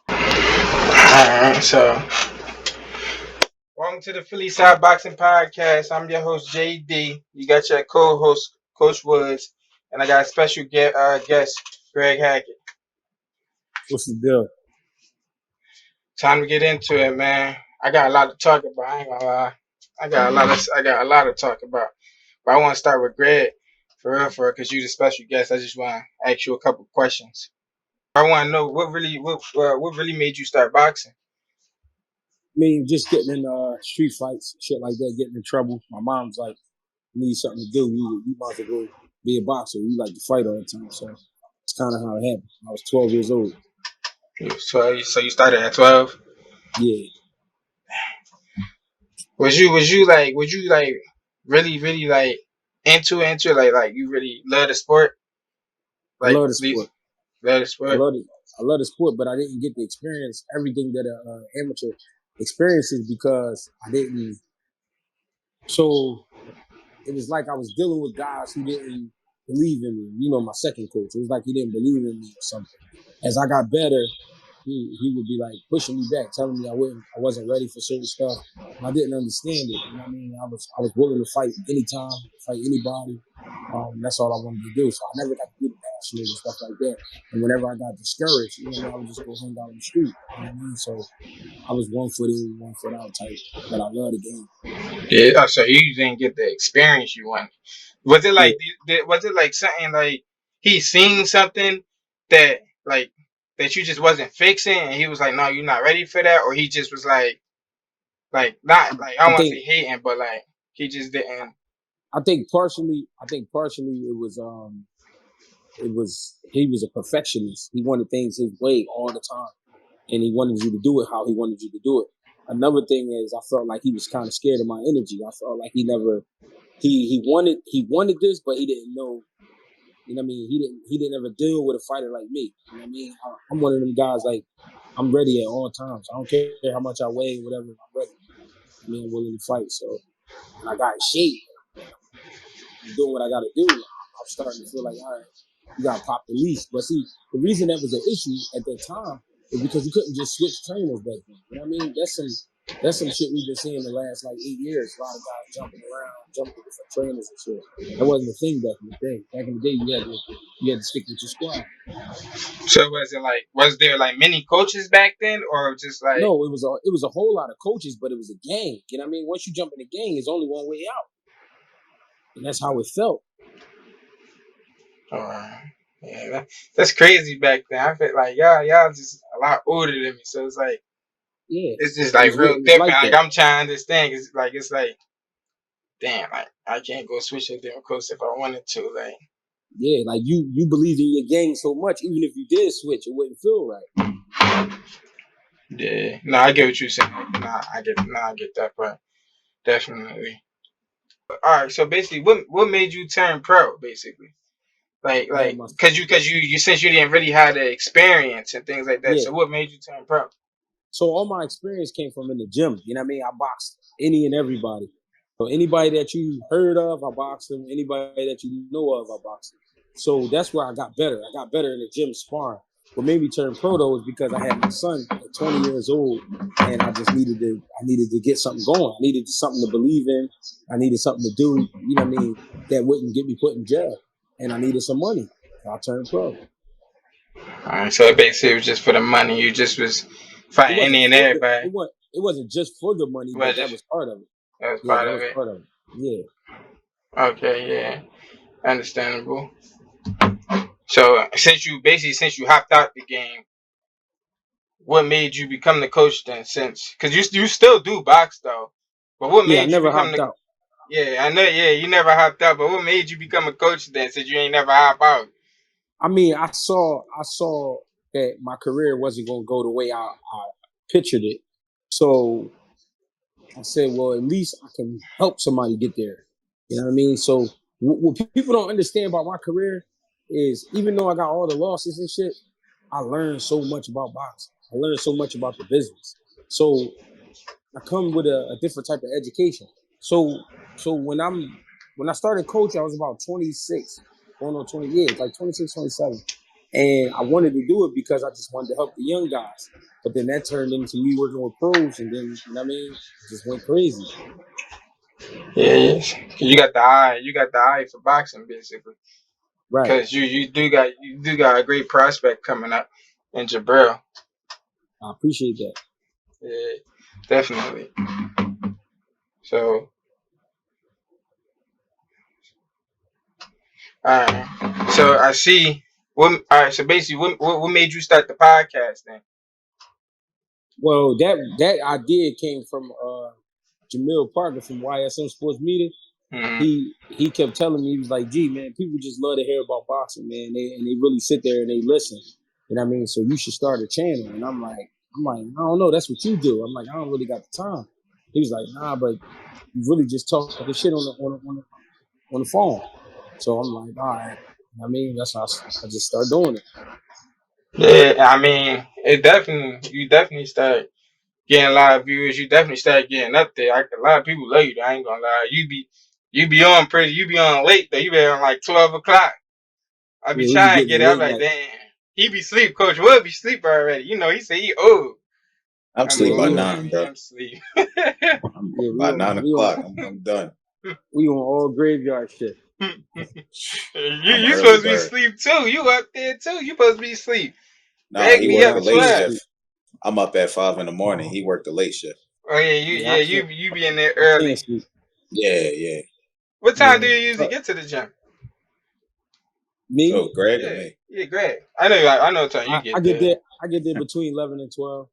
Alright, so welcome to the Philly Side Boxing Podcast. I'm your host JD. You got your co-host Coach Woods, and I got a special guest Greg Hackett. What's the deal? Time to get into it, man. I got a lot to talk about. I ain't gonna lie. I got a lot to talk about. But I want to start with Greg for real, because you the special guest. I just want to ask you a couple questions. I want to know what really made you start boxing. I mean, just getting in street fights, shit like that, getting in trouble. My mom's like, you need something to do. You might as well go be a boxer. You like to fight all the time. So it's kind of how it happened. I was 12 years old. So you started at 12. Yeah. Was you like really like into like you really love the sport? I Like love the at least sport. love the I sport. love it. I love the sport, but I didn't get to experience everything that an amateur experiences because I didn't. So it was like I was dealing with guys who didn't believe in me. You know, my second coach. It was like he didn't believe in me or something. As I got better, he would be like pushing me back, telling me I wasn't ready for certain stuff. And I didn't understand it. You know what I mean? I was willing to fight anytime, fight anybody. That's all I wanted to do. So I never got to do the nationals and stuff like that. And whenever I got discouraged, you know what I mean, I would just go hang out on the street. You know what I mean? So I was 1 foot in, 1 foot out type. But I love the game. Yeah. So you didn't get the experience you wanted. Was it Yeah. like was it like something like he seen something that like that you just wasn't fixing, and he was like, no, you're not ready for that, or he just was like not like I I don't want to think say hating, but like he just didn't. I think partially it was he was a perfectionist. He wanted things his way all the time, and he wanted you to do it how he wanted you to do it. Another thing is, I felt like he was kind of scared of my energy. I felt like he wanted this, but he didn't know. You know what I mean? He didn't ever deal with a fighter like me. You know what I mean? I'm one of them guys like I'm ready at all times. I don't care how much I weigh, whatever. I'm ready. I mean, I'm willing to fight. So, and I got in shape. I'm doing what I got to do. I'm starting to feel like, all right, you got to pop the leash. But see, the reason that was an issue at that time is because you couldn't just switch trainers back then. You know what I mean? That's some shit we've been seeing the last like 8 years. A lot of guys jumping around, jumping to different trainers and shit. That wasn't a thing back in the day. Back in the day, you had to stick with your squad. So was there like many coaches back then, or just like? No, it was a whole lot of coaches, but it was a gang. You know what I mean? Once you jump in the gang, there's only one way out, and that's how it felt. Yeah, that's crazy back then. I feel like y'all just a lot older than me, so it's like Yeah, it's just it like was real it was different. like Like that. I'm trying to understand. It's like damn, like I can't go switch a different coach if I wanted to. Like Yeah, like you believe in your game so much, even if you did switch, it wouldn't feel right. yeah, no, I get what you're saying. I get that part definitely. All right, so basically, what made you turn pro? Basically, I had my cause you since you didn't really have the experience and things like that. yeah. So what made you turn pro? So all my experience came from in the gym. You know what I mean? I boxed any and everybody. So anybody that you heard of, I boxed them. Anybody that you know of, I boxed them. So that's where I got better. I got better in the gym sparring. What made me turn pro though is because I had my son at 20 years old, and I needed to get something going. I needed something to believe in. I needed something to do. You know what I mean? That wouldn't get me put in jail, and I needed some money. I turned pro. All right, so basically it was just for the money. You just was It fighting wasn't any and for the everybody. it wasn't just for the money, Well, but that just was part of it. that was Yeah, part that of was it. part of it. Yeah. Okay, yeah, understandable. So since you hopped out the game, what made you become the coach then? Since because you still do box though, but what Yeah, I made you never become hopped the? out. Yeah, I know. Yeah, you never hopped out, but what made you become a coach then? Since you ain't never hop out. I mean, I saw that my career wasn't gonna go the way I pictured it. So I said, well, at least I can help somebody get there. You know what I mean? So what people don't understand about my career is even though I got all the losses and shit, I learned so much about boxing. I learned so much about the business. So I come with a different type of education. So so when I started coaching, I was about 26, going on 20 years, like 26, 27. And I wanted to do it because I just wanted to help the young guys. But then that turned into me working with pros, and then you know what I mean, just went crazy. Yeah, yes. You got the eye. You got the eye for boxing, basically. Right. Because you do got a great prospect coming up in Jabril. I appreciate that. Yeah, definitely. So, all right. So I see. All right. So basically, what made you start the podcast then? Well, that idea came from Jamil Parker from YSM Sports Media. Mm-hmm. He kept telling me, he was like, "Gee, man, people just love to hear about boxing, man. They really sit there and they listen. You know what I mean? So you should start a channel." And I'm like, I don't know. That's what you do. I'm like, I don't really got the time. He was like, "Nah, but you really just talking shit on the phone." So I'm like, all right. You know what I mean, that's how I just start doing it. Yeah, I mean, you definitely start getting a lot of viewers. You definitely start getting up there. A lot of people love you. I ain't gonna lie. You be on late though. You be on like 12 o'clock. I be Yeah, we be trying to getting get the it. I'm late like, night. damn. He be sleep. Coach Wood be sleep already. You know, he say he old. I'm I'm Yeah, sleep by we old. on. nine, bro. I'm sleep. I'm Yeah, by 9 o'clock. I'm done. we on all graveyard shit. I'm an You early supposed to be bird. asleep too. You up there too. You supposed to be asleep. Nah, Wake he me worked up the Nah, I late can't 12. sleep. shift. I'm up at 5 in the morning. He worked the late shift. Oh yeah, Yeah, you be in there I can't early. sleep. Yeah, yeah. What time do Yeah, you usually get to the gym? me, Oh, Greg or Yeah, me? yeah, great. I know what time you I get get there. there. I get there between 11 and 12.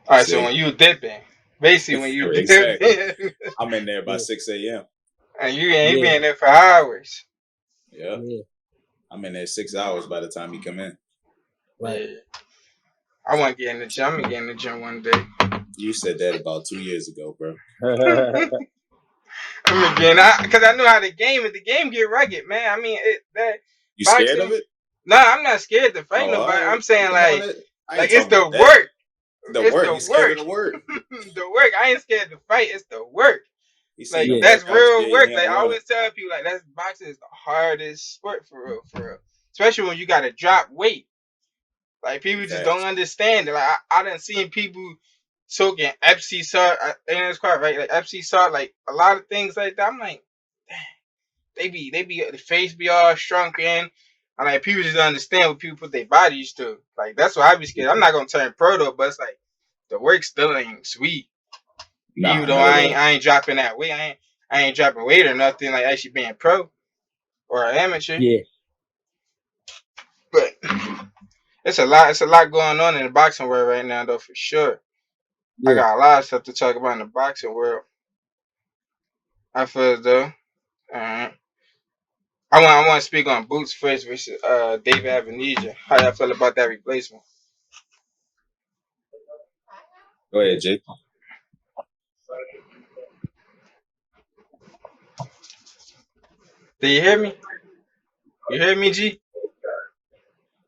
All right, so See? when you dipping, basically when you Exactly. dipping, I'm in there by Yeah, 6 a.m. and you yeah, be in there for hours. Yeah. yeah, I'm in there 6 hours by the time he come in. right. Yeah, I want to get in the gym. I'm gonna get in the gym one day. You said that about 2 years ago, bro. I'm gonna get in, because I know how the game is. The game get rugged, man. I mean, that You scared of boxing. it? No, I'm not scared to fight Oh, all nobody. right. I'm saying Come on. like, I ain't like it's talking the about that. work. The It's work. the You scared of work. the work. The work. I ain't scared to fight. It's the work. He said Like the Yeah, that's workouts real get work. Like him I running. always tell people, like that's boxing is the hardest sport for real, for real. Especially when you got to drop weight. Like people just don't Facts. understand it. Like I done seen people soaking Epsom salt, and it's quite right, like Epsom salt, like a lot of things like that. I'm like, they be the face be all shrunken. And like people just don't understand what people put their bodies to. Like that's why I be scared. I'm not gonna turn pro though, but it's like the work still ain't sweet. Even Nah, though not at all. I ain't dropping that weight. I ain't dropping weight or nothing like actually being pro or an amateur. yeah, But it's a lot going on in the boxing world right now though, for sure. I yeah. got a lot of stuff to talk about in the boxing world. I feel as though. Alright. I want to speak on Boots first versus David Avenesia. How y'all feel about that replacement? Go ahead, Jake. Do you hear me? You hear me, G?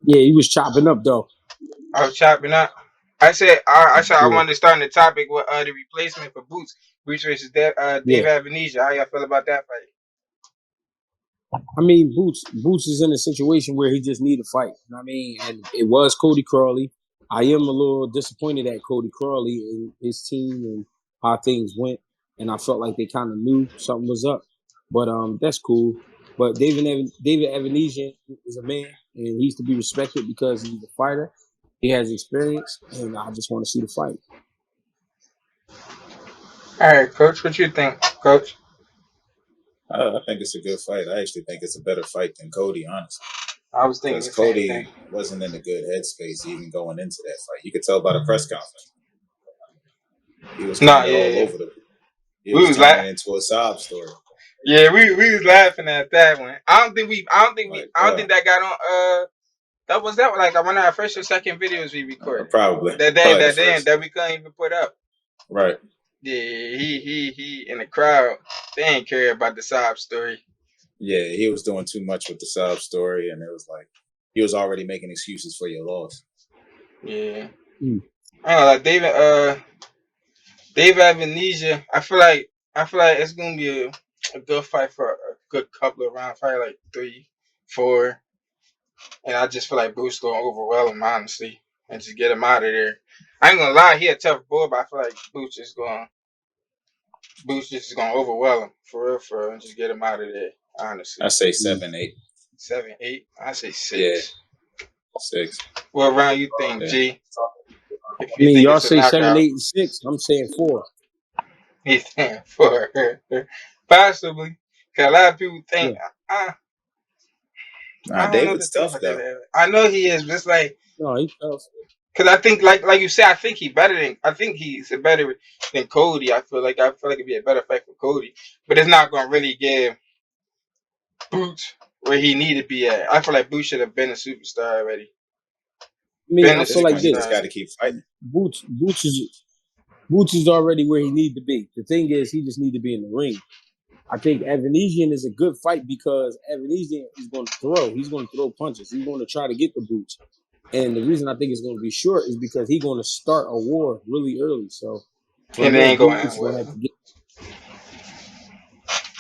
Yeah, he was chopping up though. I was chopping up. I said I Yeah, wanted to start on the topic with the replacement for Boots. Boots versus yeah. David Avenesia. How y'all feel about that fight? I mean, Boots is in a situation where he just need to fight. You know what I mean? And it was Cody Crawley. I am a little disappointed at Cody Crawley and his team and how things went. And I felt like they kind of knew something was up. But that's cool. But David Evanesian is a man, and he's to be respected because he's a fighter. He has experience, and I just want to see the fight. All right, Coach. What you think, Coach? I think it's a good fight. I actually think it's a better fight than Cody, honestly. I was thinking Because the same thing. Cody wasn't in a good headspace even going into that fight. You could tell by the press conference. He was Nah, kind of all yeah, over the. He we was was turning like, into a sob story. yeah, we was laughing at that one. Like, I don't think that got on. That was like one of our first or second videos we recorded. probably, That day, probably the that day, first. that we couldn't even put up. Right. Yeah, he in the crowd. They ain't care about the sob story. Yeah, he was doing too much with the sob story, and it was like he was already making excuses for your loss. Yeah, Mm. I don't know, like David Avenesia. I feel like it's gonna be a good fight for a good couple of rounds, probably like 3, 4. and I just feel like Boots gonna overwhelm him honestly, and just get him out of there. I ain't gonna lie, he a tough boy, but I feel like Boots just gonna overwhelm him for real, and just get him out of there. Honestly, I say 7-8. 7, 8. I say 6. Yeah, 6. What round you think, Yeah. G? If I you mean, think y'all it's a say 7, knockout, 8, and 6. I'm saying 4. he's saying 4. Possibly, cause a lot of people think Yeah. I don't know the David's thing tough about though. that. I know he is, but it's like No, he tough. because I think like you said, I think he's better than Cody. I feel like it'd be a better fight for Cody, but it's not gonna really give Boots where he need to be at. I feel like Boots should have been a superstar already. I mean, Been a I At this feel like point, he this. just got superstar. to keep fighting. Boots is already where he need to be. The thing is, he just need to be in the ring. I think Evanesian is a good fight because Evanesian is going to throw. He's going to throw punches. He's going to try to get the Boots. And the reason I think it's going to be short is because he's going to start a war really early. So from And it there, ain't going Boots to is end going to well. have to get.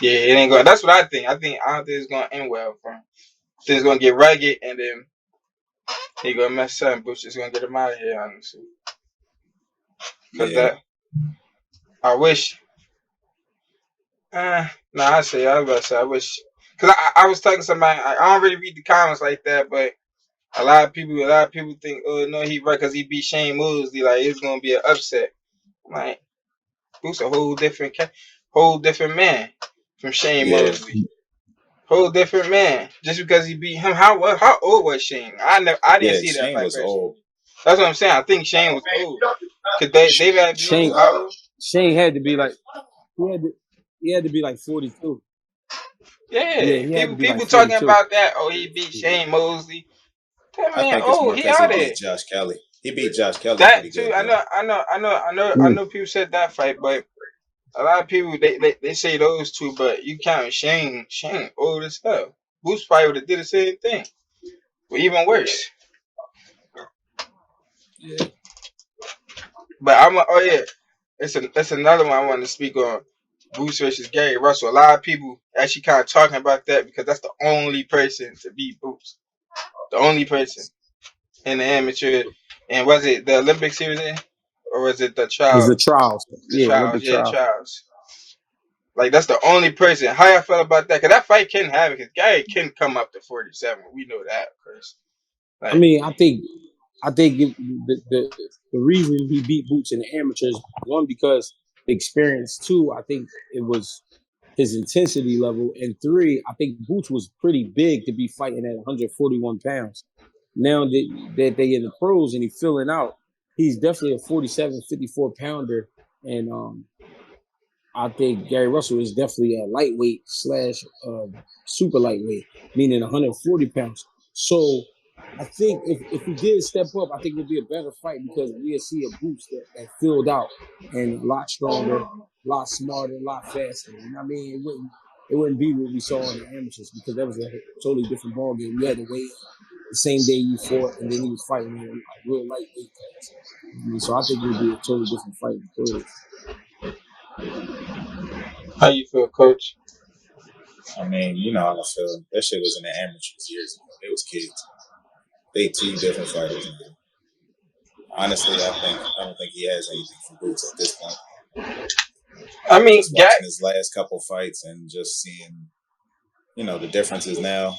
Yeah, it ain't going. That's what I think. I don't think it's gonna end well for him. I think it's gonna get rugged, and then he gonna mess up. And Boots is gonna get him out of here, honestly. Cause Yeah, I wish. No, I was about to say I wish. Cause I was talking to somebody. I don't really read the comments like that, but a lot of people think, oh no, he right because he beat Shane Mosley. Like it's gonna be an upset. Like Boots a whole different man from Shane yeah, Mosley. Whole different man. Just because he beat him, how old was Shane? I didn't yeah. see that Shane fight was old. personally. That's what I'm saying. I think Shane was old. Cause David Avenue Shane was how old? Shane had to be like he had to be like 42. Yeah, Yeah, he had to be like people talking 42. about that. Oh, he beat Shane Mosley. That I man, think it's oh, more he because he out beat there. Josh Kelly. He beat Josh Kelly pretty That too. good though. I Mm. know. People said that fight, but a lot of people they say those two, but you count Shane. Shane old as hell. Boots probably would have did the same thing, but even worse. Yeah, But oh yeah, it's another one I wanted to speak on. Boots versus Gary Russell. A lot of people actually kind of talking about that because that's the only person to beat Boots. The only person in the amateur. And was it the Olympic series or was it the It was the trials? trials. The Yeah, trials, Olympic yeah, trial. trials. Like that's the only person. How I felt about that? Cause that fight can happen. Cause Gary can come up to 47. We know that, Chris. I Like, mean, I think the reason he beat Boots in the amateurs, one, because the experience. Two, I think it was his intensity level. And three, I think Boots was pretty big to be fighting at 141 pounds. Now that they in the pros and he's filling out, he's definitely a 47, 54 pounder. And I think Gary Russell is definitely a lightweight slash super lightweight, meaning 140 pounds. So I think if he did step up, I think it would be a better fight because we'll see a Boots that filled out and a lot stronger, a lot smarter, a lot faster. You know what I mean? It wouldn't be what we saw in the amateurs because that was a totally different ball game. You had to weigh the same day you fought, and then he was fighting in a real lightweight class. I mean, so I think it would be a totally different fight in the pros. how you feel, Coach? I mean, you know how I feel. That shit was in the amateurs years ago. They was kids. They two different fighters now. Honestly, I don't think he has anything for Boots at this point. I mean, Just watching his last couple fights and just seeing, the differences now.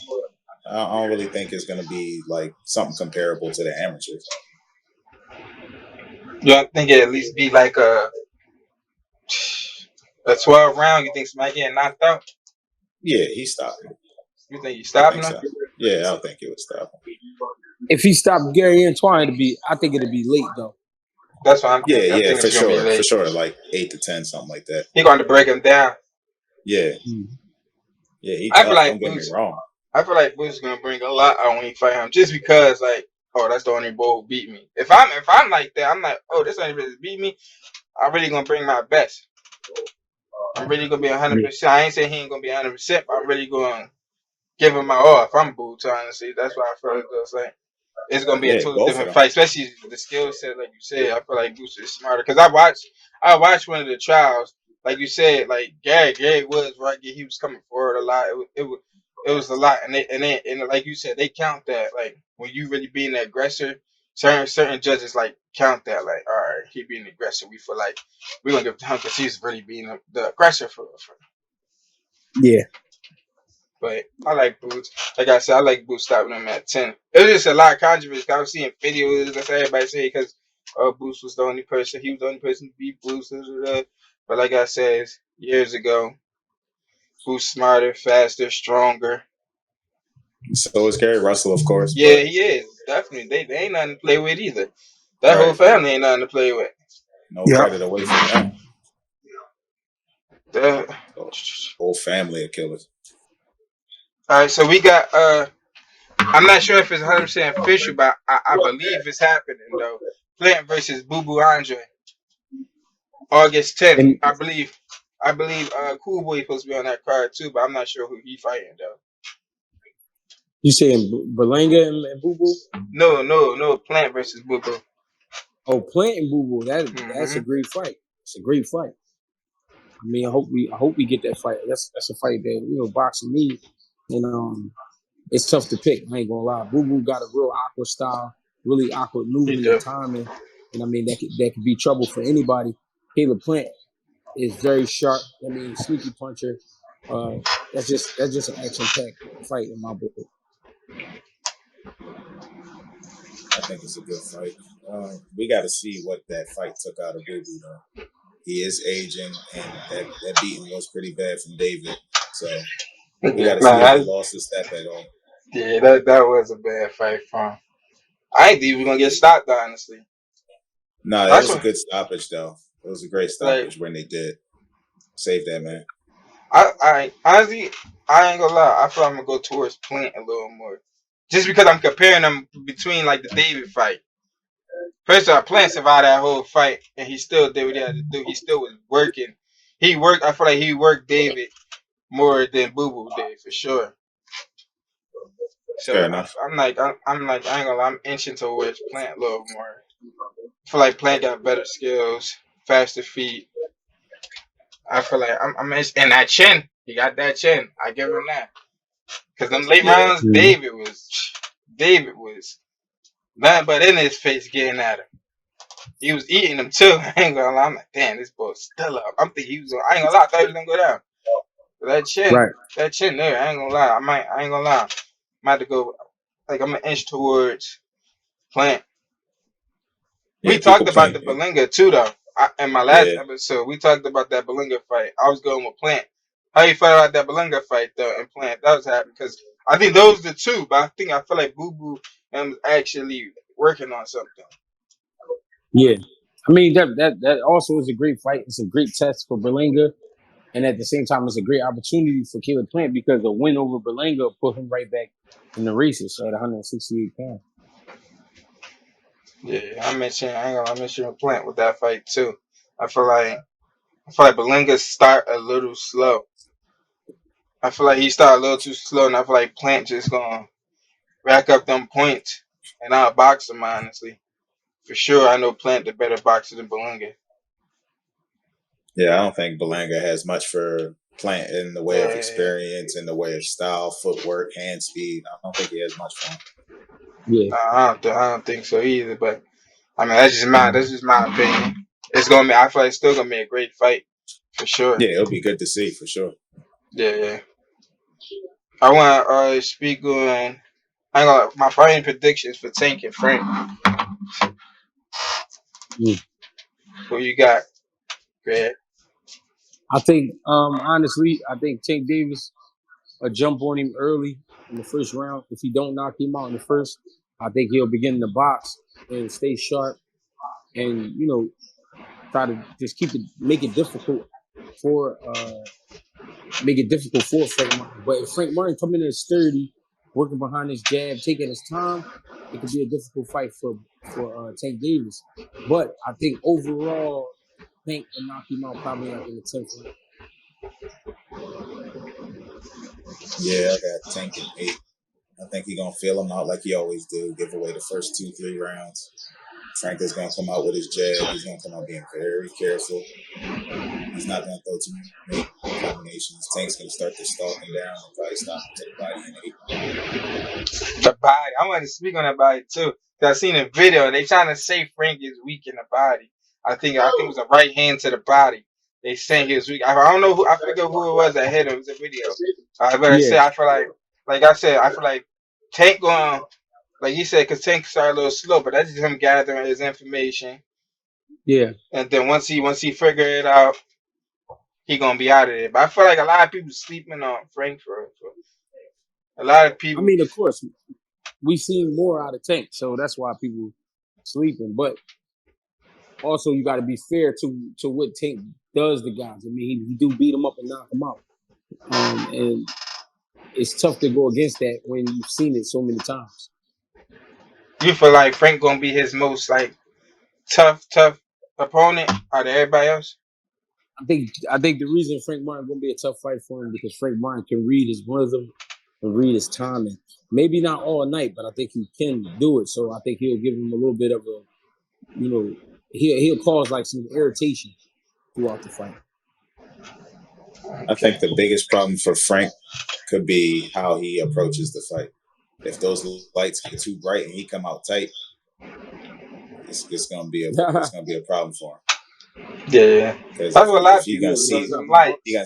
I don't really think it's going to be like something comparable to the amateurs. you don't think it at least be like a 12 round? You think somebody getting knocked out? Yeah, he stopped him. You think you I stopping think him? so. Yeah, I don't think it would stop him. If he stopped Gary Antoine, I think it'd be late though. That's what I'm Yeah, thinking. I yeah, think for it's gonna be sure, for late. sure. Like 8 to 10, something like that. He going to break him down. Yeah, Mm. yeah, he I feel tough. like Don't get me Boots. wrong. I feel like Boots is gonna bring a lot out when he fight him, just because like, oh, that's the only boy who beat me. If I'm like that, I'm like, oh, this only really beat me. I'm really gonna bring my best. I'm really gonna be Yeah. 100%. I ain't saying he ain't gonna be 100%. But I'm really gonna give him my all. If I'm Boots, honestly, that's what I feel like. It's gonna be a Yeah, totally both of different them. fight, especially the skill set, like you said. I feel like Boots is smarter because I watched one of the trials, like you said, like Gary was right. He was coming forward a lot. it was a lot, and like you said, they count that like when you really being the aggressor. Certain judges like count that like, all right, he being the aggressor. We feel like we're gonna give it to him because he's really being the aggressor for. Yeah. But I like Boots. Like I said, I like Boots stopping him at 10. It was just a lot of controversy. I was seeing videos. That's what everybody say because Boots was the only person. He was the only person to beat Boots. But like I said years ago, Boots smarter, faster, stronger. So is Gary Russell, of course, Yeah, but he is definitely. They ain't nothing to play with either. That whole right, family ain't nothing to play with. no Yeah. credit away from them. The- So, whole family of killers. all right, so we got. I'm not sure if it's 100% official, but I believe it's happening though. Plant versus Boo Boo Andre. August 10th, And I believe. I believe Cool Boy supposed to be on that card too, but I'm not sure who he fighting though. you saying Berlanga and Boo Boo? No. Plant versus Boo Boo. Oh, Plant and Boo Boo. That's a Hmm. great fight. It's a great fight. I mean, I hope we get that fight. That's a fight that boxing need, and it's tough to pick. I ain't gonna lie. Boo Boo got a real awkward style, really awkward He movement and do. timing, and I mean that could be trouble for anybody. Caleb Plant is very sharp. I mean, sneaky puncher. That's just an action packed fight in my book. I think it's a good fight. We got to see what that fight took out of Boo Boo, though. He is aging, and that beating was pretty bad from David. So we got Yeah, to see if he nah, lost his step at all. yeah, that was a bad fight for him. I ain't think he was gonna get stopped honestly. No, that That's was a what good stoppage, though. It was a great like stoppage when they did save that man. I honestly I ain't gonna lie. I feel I'm gonna go towards Plant a little more, just because I'm comparing them between like the David fight. First of all, Plant survived that whole fight, and he still did what he had to do. He still was working. He worked. I feel like he worked David more than Boo Boo did for sure. Fair So enough. I'm like I ain't gonna lie. I'm inching towards Plant a little more. I feel like Plant got better skills, faster feet. I feel like I'm and that chin. He got that chin. I give him that. Cause them late Yeah, rounds, Mhm. David was nothing but in his face getting at him. He was eating them too. I ain't gonna lie. I'm like, damn, this boy's still up. I'm thinking he was. I ain't gonna lie. I thought he was gonna go down. But Right. that chin there. I ain't gonna lie. I ain't gonna lie. I might have to go. Like I'm gonna inch towards Plant. We yeah. talked People about playing. the Belinga too, though. In my last Yeah, episode, we talked about that Belinga fight. I was going with Plant. How you felt about that Belinga fight though, and Plant? That was happening because I think those are the two. But I feel like Boo Boo was actually working on something. Yeah. I mean that also is a great fight. It's a great test for Berlanga. And at the same time, it's a great opportunity for Caleb Plant because a win over Berlanga put him right back in the races at 168 pounds. Yeah, I ain't gonna mention Plant with that fight too. I feel like Belinga start a little slow. I feel like he started a little too slow, and I feel like Plant just gonna rack up them points and I'll box him honestly. For sure, I know Plant the better boxer than Belinga. yeah. I don't think Belanga has much for Plant in the way of Yeah, experience, in the way of style, footwork, hand speed. I don't think he has much for him. Yeah. nah, I don't think so either. But I mean, that's just my opinion. I feel like it's still gonna be a great fight for sure. Yeah, it'll be good to see for sure. Yeah. I want to speak on. I ain't gonna, my fighting predictions for Tank and Frank. Mm. Who you got, Greg? I think, honestly, I think Tank Davis jump on him early in the first round. If he don't knock him out in the first, I think he'll begin to box and stay sharp and try to just make it difficult for Frank Martin. But if Frank Martin come in as sturdy, working behind his jab, taking his time, it could be a difficult fight for Tank Davis. But I think overall, Tank will knock him out probably like in the 10th round. Yeah, I got Tank and 8. I think he gonna feel him out like he always do. Give away the first 2, 3 rounds. Frank is going to come out with his jab. He's going to come out being very careful. He's not going to throw too many combinations. Tank's going to start to stalk him down and probably stop him to the body in 8. The body. I want to speak on that body too. Cause I seen a video. They trying to say Frank is weak in the body. I think it was a right hand to the body. They saying he was weak. I don't know who. I forget who it was that hit him. It was a video. But I said I feel like I said I feel like Tank going. Like he said, because Tank started a little slow, but that's just him gathering his information. Yeah. And then once he figure it out, he gonna be out of there. But I feel like a lot of people sleeping on Frank for a lot of people. I mean, of course, we've seen more out of Tank, so that's why people sleeping. But also, you got to be fair to what Tank does to guys. I mean, he do beat him up and knock him out, and it's tough to go against that when you've seen it so many times. You feel like Frank gonna be his most like tough opponent out of everybody else? I think the reason Frank Martin gonna be a tough fight for him because Frank Martin can read his rhythm and read his timing. Maybe not all night, but I think he can do it. So I think he'll give him a little bit of a, he'll cause like some irritation throughout the fight. I think the biggest problem for Frank could be how he approaches the fight. If those lights get too bright and he come out tight, it's gonna be a problem for him. Yeah, because if you're gonna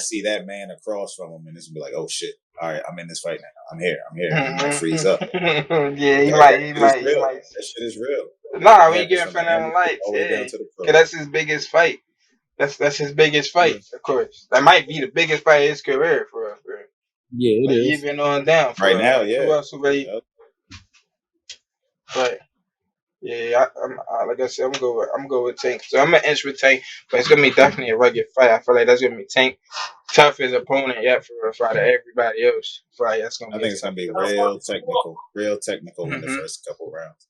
see that man across from him, and it's gonna be like, oh shit! All right, I'm in this fight now. I'm here. He might freeze up. Yeah, he might. That shit is real. Nah, we get in front of the lights. Yeah, because that's his biggest fight. That's his biggest fight, of course. That might be the biggest fight of his career for real. Yeah, it is. Even on down right now. Yeah. Who else really? Yep. But yeah, like I said, I'm going with Tank. So I'm an inch with Tank, but it's gonna be definitely a rugged fight. I feel like that's gonna be Tank toughest opponent yet for out of everybody else. I feel like that's gonna. I think it's gonna be real technical in the first couple rounds.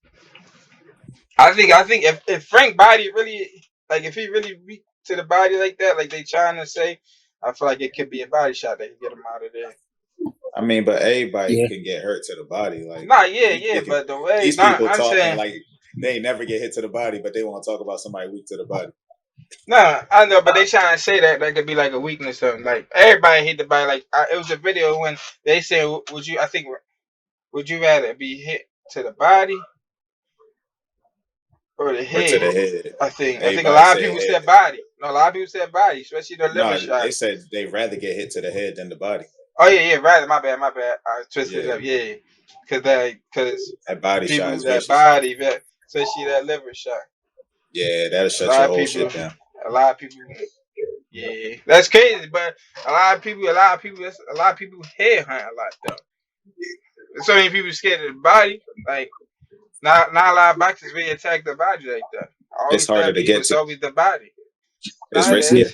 I think if Frank body really if he really weak to the body like that, like they trying to say, I feel like it could be a body shot that can get him out of there. I mean, but everybody can get hurt to the body. Like, but the way these people talking like they never get hit to the body, but they want to talk about somebody weak to the body. No, I know, but they trying to say that could be like a weakness or something. Like everybody hit the body. Like it was a video when they said, would you rather be hit to the body or the head? Or to the head. I think a lot of people said body. No, a lot of people said body, especially the liver shot. They said they'd rather get hit to the head than the body. Oh yeah, rather. My bad. I twisted it up. Yeah, because that body shot is that body, especially that liver shot. Yeah, that'll shut your whole shit down. A lot of people. Yeah, that's crazy. But a lot of people head hunt a lot though. So many people scared of the body. Like not a lot of boxers really attack the body like that. It's harder to get to. It's always the body. It's risky.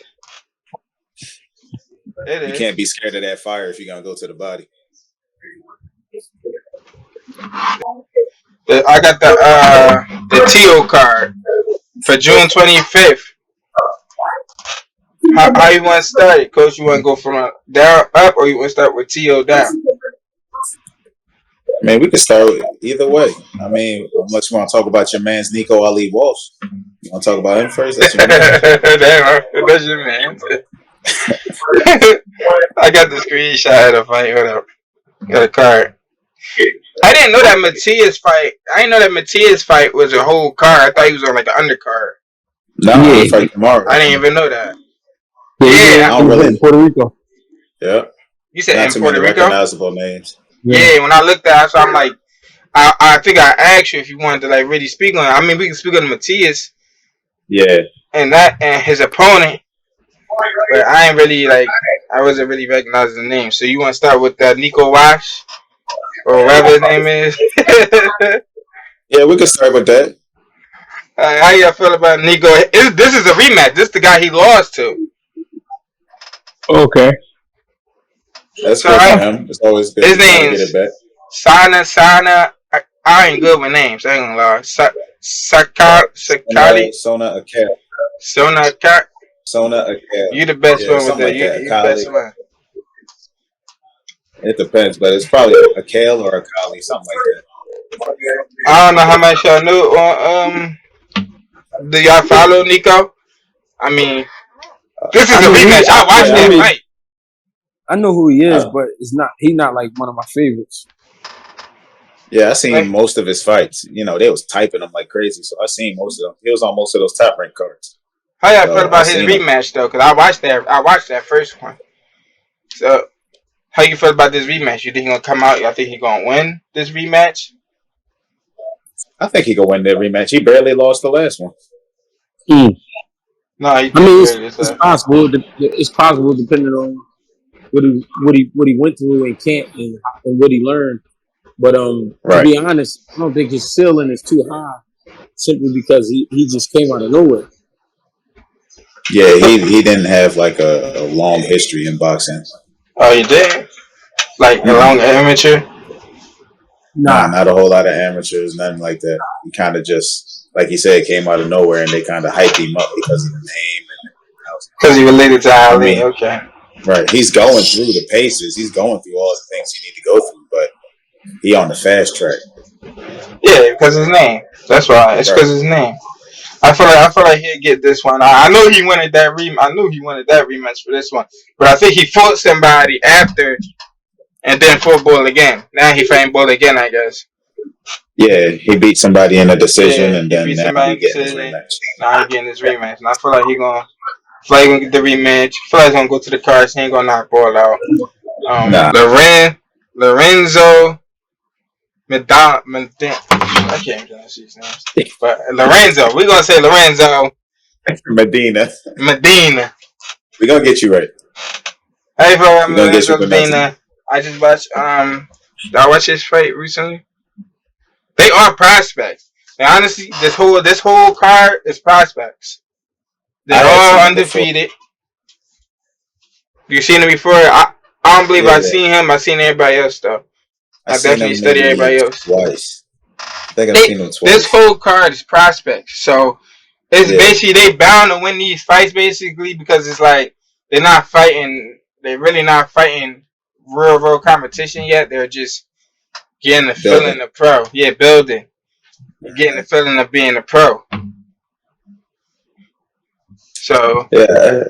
It is. You can't be scared of that fire if you're gonna go to the body. I got the TO card for June 25th. How you want to start it, Coach? You want to go from down up, or you want to start with TO down? Man, we can start with either way. I mean, how much you want to talk about your man's Nico Ali Walsh? You want to talk about him first? That's your man. That's your man. I got the screenshot of the fight. Hold up. Got a card. I didn't know that Matias fight was a whole card. I thought he was on like an undercard. No, he fight tomorrow. I didn't even know that. Yeah, I don't really. In Puerto Rico. Yeah. You said not in Puerto Rico? Recognizable names. Yeah, when I looked at it, so I'm like, I think I asked you if you wanted to like really speak on it. I mean, we can speak on Matias. Yeah. And his opponent. But I wasn't really recognizing the name. So you want to start with Nico Wash? Or whatever his name is? Yeah, we can start with that. How y'all feel about Nico? This is a rematch. This is the guy he lost to. Okay. That's good for him. It's always good his to get it back. Sana. I ain't good with names. I ain't gonna lie. Sakali. Sona Akal. Sona Akal. You the best one with that. You the best one. It depends, but it's probably a Kale or a Kali, something like that. I don't know how much y'all knew on Do y'all follow Nico? I mean, this is I a mean, rematch. I watched I that mean, fight. I know who he is, Uh, but he's not like one of my favorites. yeah, I seen Like, most of his fights. You know, they was typing him like crazy, so I seen most of them. He was on most of those top rank cards. how y'all feel So I about his seen him. rematch though? Cause I watched that. I watched that first one. So, how you feel about this rematch? You think he gonna come out? I think he gonna win this rematch. I think he could win that rematch. He barely lost the last one. Mm. No, he I did mean, good this it's last one. possible. It's possible depending on what he went through in camp and what he learned. But to Right. be honest, I don't think his ceiling is too high simply because he just came out of nowhere. Yeah, he didn't have like a long history in boxing. Oh, he did. Like a Mm-mm. long amateur. Nah, Nah, not a whole lot of amateurs, nothing like that. He kind of just, like you said, came out of nowhere, and they kind of hyped him up because of the name and everything else. Cause he related to I Ali. mean, Okay. right? He's going through the paces. He's going through all the things he need to go through, but he on the fast track. Yeah, because his name. That's why. It's Right. because his name. I feel like he'll get this one. I knew he wanted that I knew he wanted that rematch for this one. But I think he fought somebody after and then fought Bull again. Now he fighting Bull again, I guess. Yeah, he beat somebody in a decision, Yeah, and he then beat now somebody he in getting his decision. rematch. Now he getting his rematch. And I feel like he gonna get the rematch. I feel like he's gonna go to the cards. He ain't gonna knock Bull out. Nah, Lorenzo I can't pronounce these names. But Lorenzo, we're gonna say Lorenzo Medina, Medina. we gonna get you right. Hey, bro, I'm We gonna get you Lorenzo pronouncing. Medina. I just watched did I watch his fight recently? They are prospects. And honestly, this whole card is prospects. I They're have all seen him before. undefeated. You've seen him before. I don't believe I've Yeah, seen him. I've seen everybody else though. I I seen definitely him study maybe everybody else. twice. I think I've They seen him this twice. whole card is prospects. So it's Yeah, basically they bound to win these fights basically because it's like they're not fighting. They're really not fighting real competition yet. They're just getting the building. feeling of pro. Yeah, building. You're getting the feeling of being a pro. So Yeah,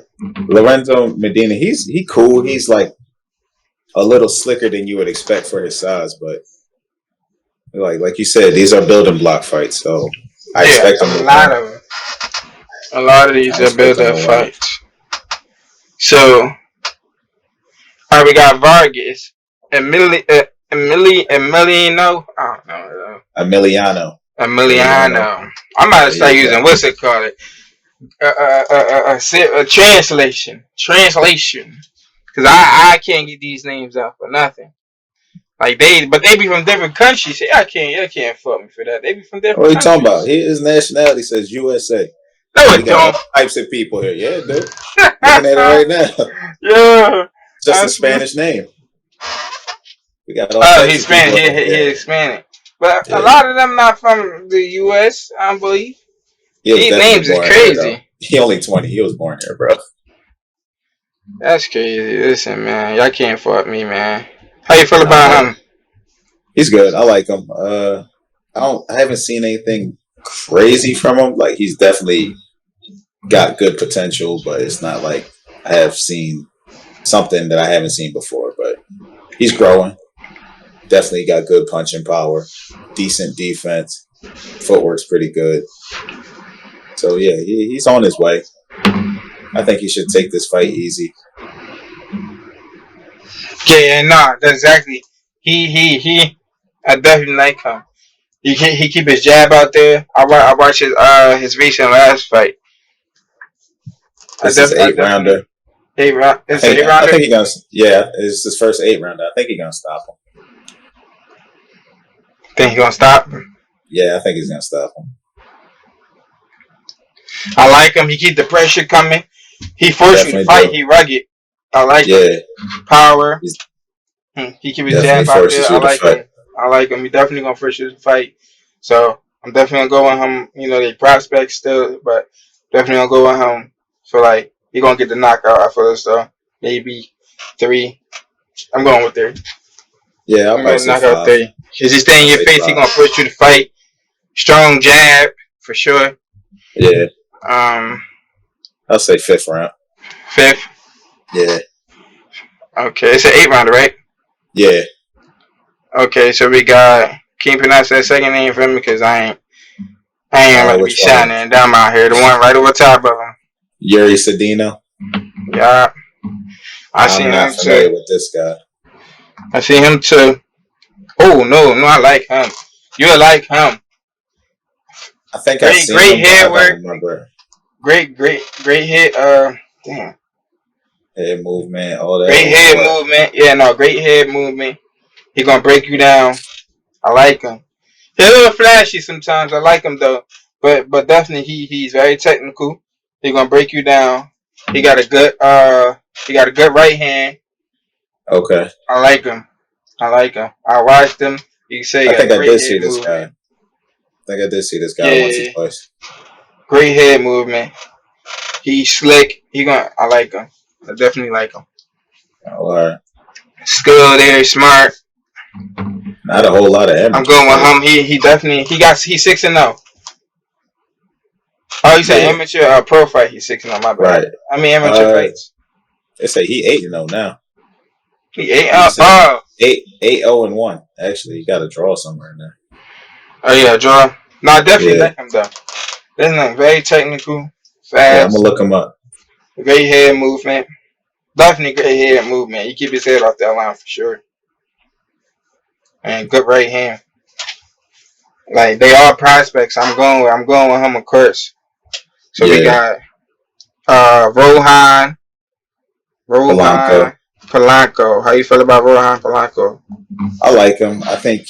Lorenzo Medina. He cool. He's like a little slicker than you would expect for his size, but like you said, these are building block fights. So I yeah, expect him to win. a lot of these I are expect build him up to win. fights. So all right, we got Vargas, Emiliano. I don't know. Emiliano. Emiliano. Emiliano. I'm about to Yeah, start you got using what's it called? A translation, because I can't get these names out for nothing. Like but they be from different countries. I can't fuck me for that. They be from What different are you talking about? countries. His nationality says USA. No, We it got all don't. types of people here. Yeah, dude. Looking at it right now. Yeah, Just a I see. Spanish name. We got all Oh, types he's of people Spanish. here. He's Hispanic, but Yeah. a Yeah. lot of them not from the U.S. I believe He was these definitely names is born here though. crazy. He only 20. He was born here, bro. That's crazy. Listen, man, y'all can't fuck me, man. How you feel Nah, about him? he's good. I like him. I haven't seen anything crazy from him. Like he's definitely got good potential, but it's not like I have seen something that I haven't seen before. But he's growing. Definitely got good punching power, decent defense, footwork's pretty good. So yeah, he's on his way. I think he should take this fight easy. Yeah, nah, that's exactly. He. I definitely like him. He keep his jab out there. I watch his recent last fight. This is I eight definitely rounder. eight round. I It's an think eight I rounder. think he gonna yeah. It's his first 8 rounder. I think he's gonna stop him. Think he gonna stop? Yeah, I think he's gonna stop him. I like him. He keep the pressure coming. He force you to Definitely fight. do. He rugged. I like him. Yeah, Power. he He keep his definitely jab out there. forces I you to like fight. him. I like him. He definitely gonna force you to fight. So I'm definitely gonna go with him. You know, they prospects still, but definitely gonna go with him. So like he gonna get the knockout. I feel so. Maybe 3. I'm going with 3. Yeah, I'll I'm probably going to say knock out five. 3. Cause he stay in I'll your say face. He five. gonna force you to fight. Strong jab for sure. Yeah, Um, I'll say 5th round. 5th. Yeah, Okay, it's an 8 rounder, right? yeah. Okay, so we got. Can you pronounce that second name for me? Because I ain't about to be Which one? shining them out here. The one right over top of him. Yuri Sedino. Yeah, I I'm seen not him too. familiar with this guy. I see him too. Oh no, I like him. You like him? I think I've seen Great him, but head I don't work. remember Great hit. Damn. head movement, all that. Great On head what? movement. Yeah, no, great head movement. He gonna break you down. I like him. He's a little flashy sometimes. I like him though, but definitely he's very technical. He gonna break you down. He got a good right hand. Okay. I like him. I watched him. You can say he I got think I great did see head this guy. movement. I think I did see this guy once or Yeah, twice. great head movement. He's slick. I like him. I definitely like him. All right. Skilled, very smart. Not a whole lot of I'm amateur going with fights. him. He definitely he's 6-0. Oh, you said Yeah. amateur pro fight. He's 6-0. My bad. Right. I mean amateur fights. They say he 8-0 now. He 8 He out. said Oh. 8-0-1. Actually, you got to draw somewhere in there. Oh yeah, draw. No, I definitely Yeah. like him though. This is very technical, Yeah, I'm fast, gonna look him up. great head movement. Definitely great head movement. You keep his head off that line for sure. And good right hand. Like they are prospects. I'm going with him of course. So we Yeah. got Rohan Polanco. Polanco. How you feel about Rohan Polanco? I like him. I think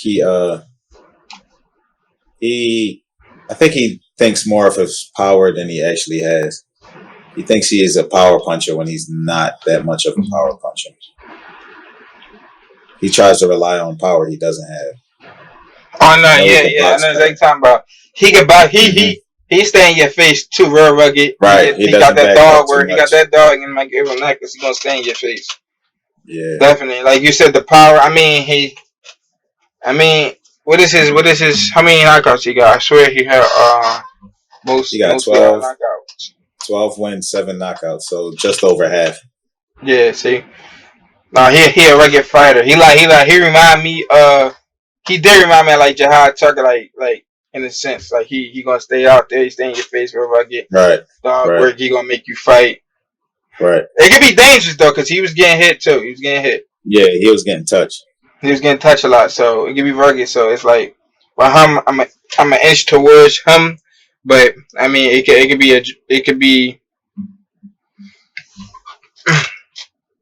I think he thinks more of his power than he actually has. He thinks he is a power puncher when he's not that much of a power puncher. He tries to rely on power he doesn't have. Oh no, I know he can yeah. I box know exactly better. what you're talking about. He can box. Mm-hmm. He stay in your face too, real rugged. Right. He got doesn't that back up dog too word. He got much. that dog in my give him that because he gonna stay in your face. Yeah. Definitely, like you said, the power. I mean, what is his? How many knockouts he got? I swear he had He got mostly all 12, knockouts. 12 wins, 7 knockouts, so just over half. Yeah, see, nah, he a rugged fighter. He remind me. He did remind me of like Jihad Tucker, like in a sense, like he gonna stay out there, he stay in your face wherever I get Right. dog Right. work. He gonna make you fight. Right. It could be dangerous though, cause he was getting hit too. He was getting hit. Yeah, he was getting touched. He was getting touched a lot, so it could be rugged. So it's like, well, I'm an inch towards him, but I mean, it could be.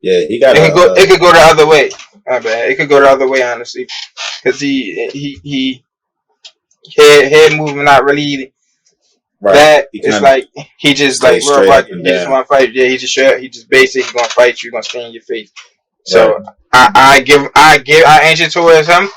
Yeah, he got It could go the other way. My bad. It could go the other way, honestly, because he head movement not really right. that. He It's kind of like he just like stays real straight up rugged. and He just down. want to fight. Yeah, he just basically gonna fight you. Gonna stay in your face. So Right. I answer towards him,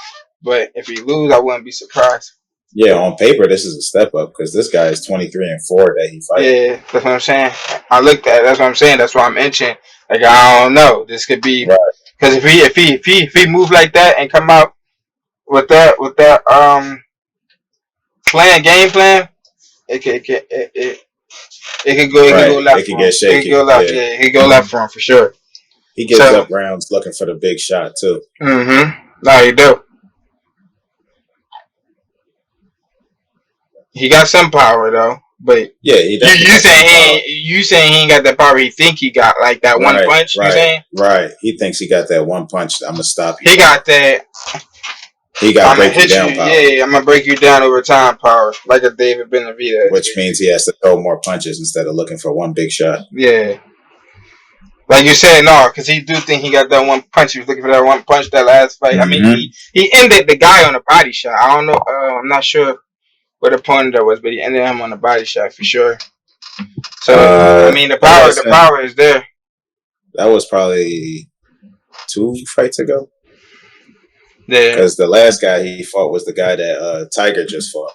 but if he lose, I wouldn't be surprised. Yeah, on paper, this is a step up because this guy is 23-4 that he fights. Yeah, that's what I'm saying. I looked at it, that's what I'm saying. That's why I'm inching. Like I don't know. This could be because if he move like that and come out with that game plan, it could go left It could for him. get shaky. It could go left. Yeah, it could go left for him for sure. He gives up rounds looking for the big shot too. No, you do. He got some power though, but yeah, he definitely you saying he ain't got the power he think he got, like that one punch. You saying? Right. He thinks he got that one punch. I'm gonna stop you. He got that. He got break you down power. Yeah, I'm gonna break you down over time power, like a David Benavidez. Which means he has to throw more punches instead of looking for one big shot. Yeah. Like you said, no, because he do think he got that one punch. He was looking for that one punch that last fight. I mean, he ended the guy on a body shot. I don't know. I'm not sure what opponent that was, but he ended him on a body shot for sure. So I mean, the power is there. That was probably 2 fights ago. Yeah. Because the last guy he fought was the guy that Tiger just fought.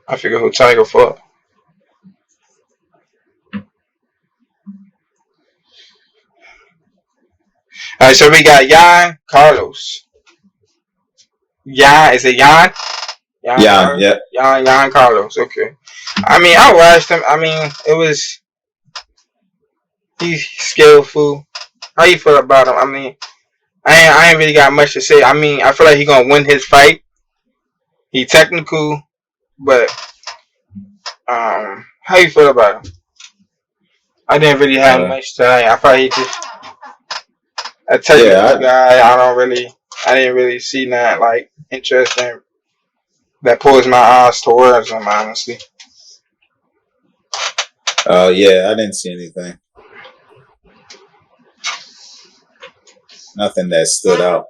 I forget who Tiger fought. All right, so we got Jan Carlos. Jan, is it Jan? Yeah, yeah. Jan Carlos. Okay. I mean, I watched him. I mean, he's skillful. How you feel about him? I mean, I ain't really got much to say. I mean, I feel like he gonna win his fight. He technical, but how you feel about him? I didn't really have much to say. I thought he just a technical guy. I didn't really see that like interesting that pulls my eyes towards him. Honestly. Yeah, I didn't see anything. Nothing that stood out.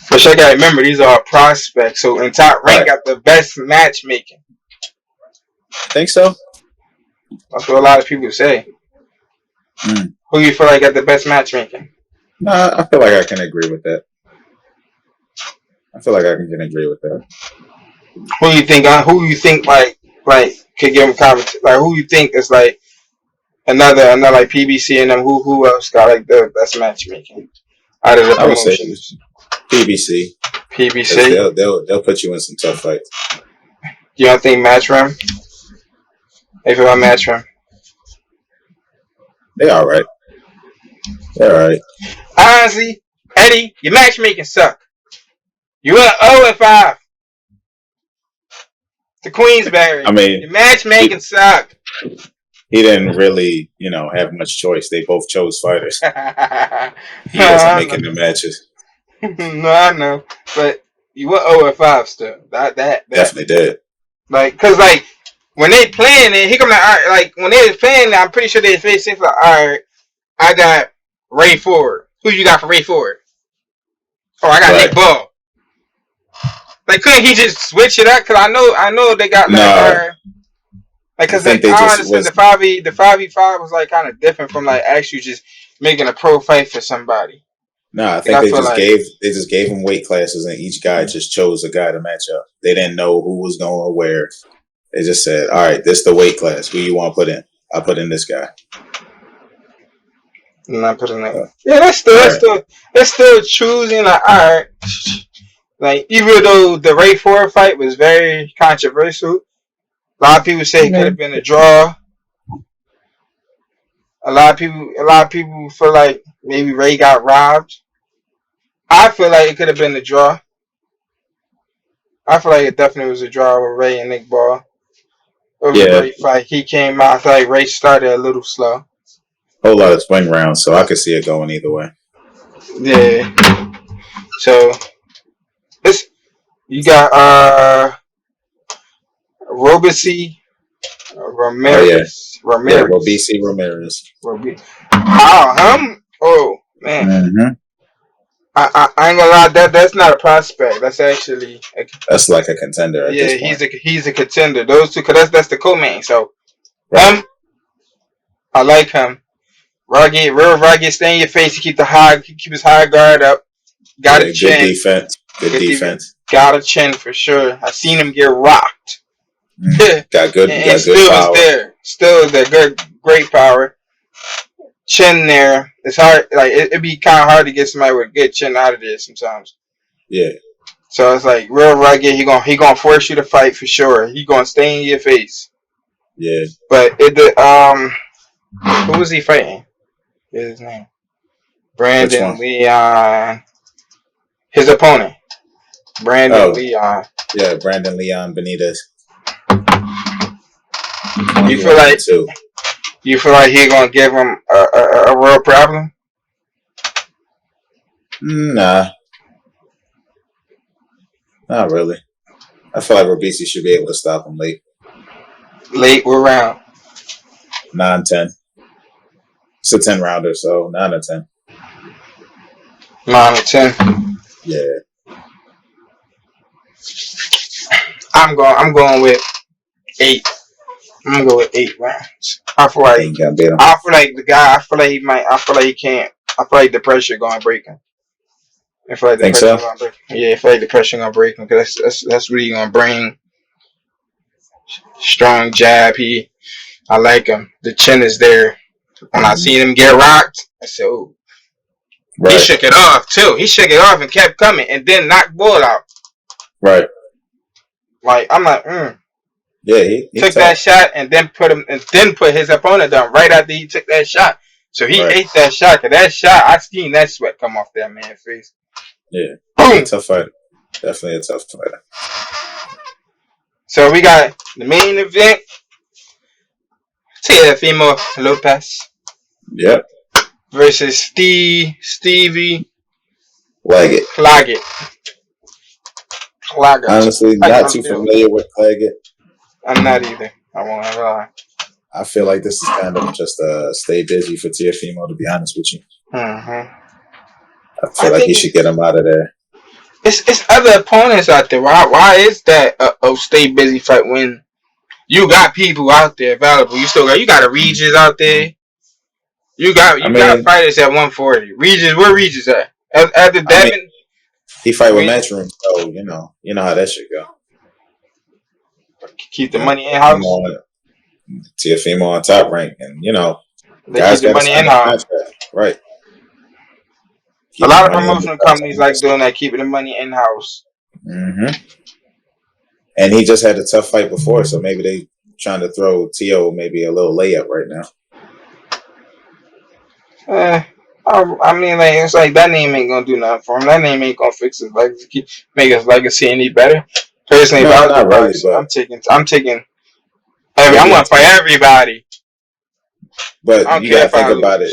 But you gotta remember, these are prospects. So in Top Rank got the best matchmaking. Think so? That's what a lot of people say. Who you feel like got the best matchmaking? Nah, I feel like I can agree with that. Who you think? Like could give him competition? Like who you think is like another like PBC and them? Who else got like the best matchmaking out of the promotions? PBC. PBC. They'll put you in some tough fights. You don't think Matchroom? If you want Matchroom, they all right. Honestly, Eddie, your matchmaking suck. You went 0-5 to Queensberry. I mean, your matchmaking suck. He didn't really, have much choice. They both chose fighters. He wasn't making the matches. No, I know, but you went 0-5 still. That definitely did. Like, cause like when they playing it, he come like when they was playing, I'm pretty sure they facing like, all right, I got Ray Ford. Who you got for Ray Ford? Oh, I got Nick Ball. Like, couldn't he just switch it up? Cause I know they got like, like, cause I understand the 5v5 was like kind of different from like actually just making a pro fight for somebody. No, I think they just gave him weight classes, and each guy just chose a guy to match up. They didn't know who was going where. They just said, "All right, this is the weight class. Who you want to put in? I'll put in this guy." Not putting that. Yeah, that's still choosing. Like, all right, like even though the Ray Ford fight was very controversial, a lot of people say it could have been a draw. A lot of people feel like maybe Ray got robbed. I feel like it could have been a draw. I feel like it definitely was a draw with Ray and Nick Ball. It was a great fight. He came out. I feel like Ray started a little slow. Whole lot of swing rounds, so I could see it going either way. Yeah. So you got Robici Ramirez. Robici Ramirez. Oh man. Mm-hmm. I ain't gonna lie. That's not a prospect. That's actually that's like a contender. At this point. he's a contender. Those two, cause that's the co-main. So I like him. Real rugged, stay in your face. He keep his high guard up. Got a chin. Good defense. Got a chin for sure. I seen him get rocked. Got good. And got still good power. is there. Still is there. Great power. Chin there. It's hard. Like it'd be kind of hard to get somebody with a good chin out of there sometimes. Yeah. So it's like real rugged. He gonna force you to fight for sure. He gonna stay in your face. Yeah. But who was he fighting? What is his name? Brandon Leon. His opponent. Brandon Leon. Yeah, Brandon Leon Benitez. You feel like he gonna give him a real problem? Nah. Not really. I feel like Robici should be able to stop him late. Late, what round? 9-10. It's a 10 rounder, so 9 or 10. 9 or 10. Yeah. I'm going with 8. I'm gonna go with 8 rounds. I feel like the guy. I feel like he might. I feel like he can't. I feel like the pressure gonna break him. I feel like the pressure gonna break him. Yeah, I feel like the pressure gonna break him because that's really gonna bring strong jab. I like him. The chin is there. When I seen him get rocked, I said, "Oh." Right. He shook it off too. He shook it off and kept coming, and then knocked Bull out. Right. Like I'm like, Yeah, he took that tough. shot and then put his opponent down right after he took that shot. So he Right. ate that shot. Cause that shot, I seen that sweat come off that man's face. Yeah, he a Boom. tough fighter. Definitely a tough fighter. So we got the main event. Teofimo Lopez Yep. versus Stevie Claggett. Claggett. Honestly, How you not too feel? familiar with Claggett. I'm not either. I won't lie. I feel like this is kind of just a stay busy for Teofimo, to be honest with you. Mm-hmm. I feel like he should get him out of there. It's other opponents out there. Why is that a stay busy fight when you got people out there available? You got a Regis out there. You got fighters at 140. Regis, where Regis at? After Devin, he fight with Matchroom, so you know how that should go. Keep the money in house. Teofimo on Top Rank, and They keep the money in house. Right. A lot of promotional companies like doing that, keeping the money in house. Mm-hmm. And he just had a tough fight before, so maybe they trying to throw Tio maybe a little layup right now. I mean, like it's like that name ain't gonna do nothing for him. That name ain't gonna fix his legacy, make his legacy any better. Personally, no, not really, but I'm taking. I'm gonna fight everybody. But you gotta think about it.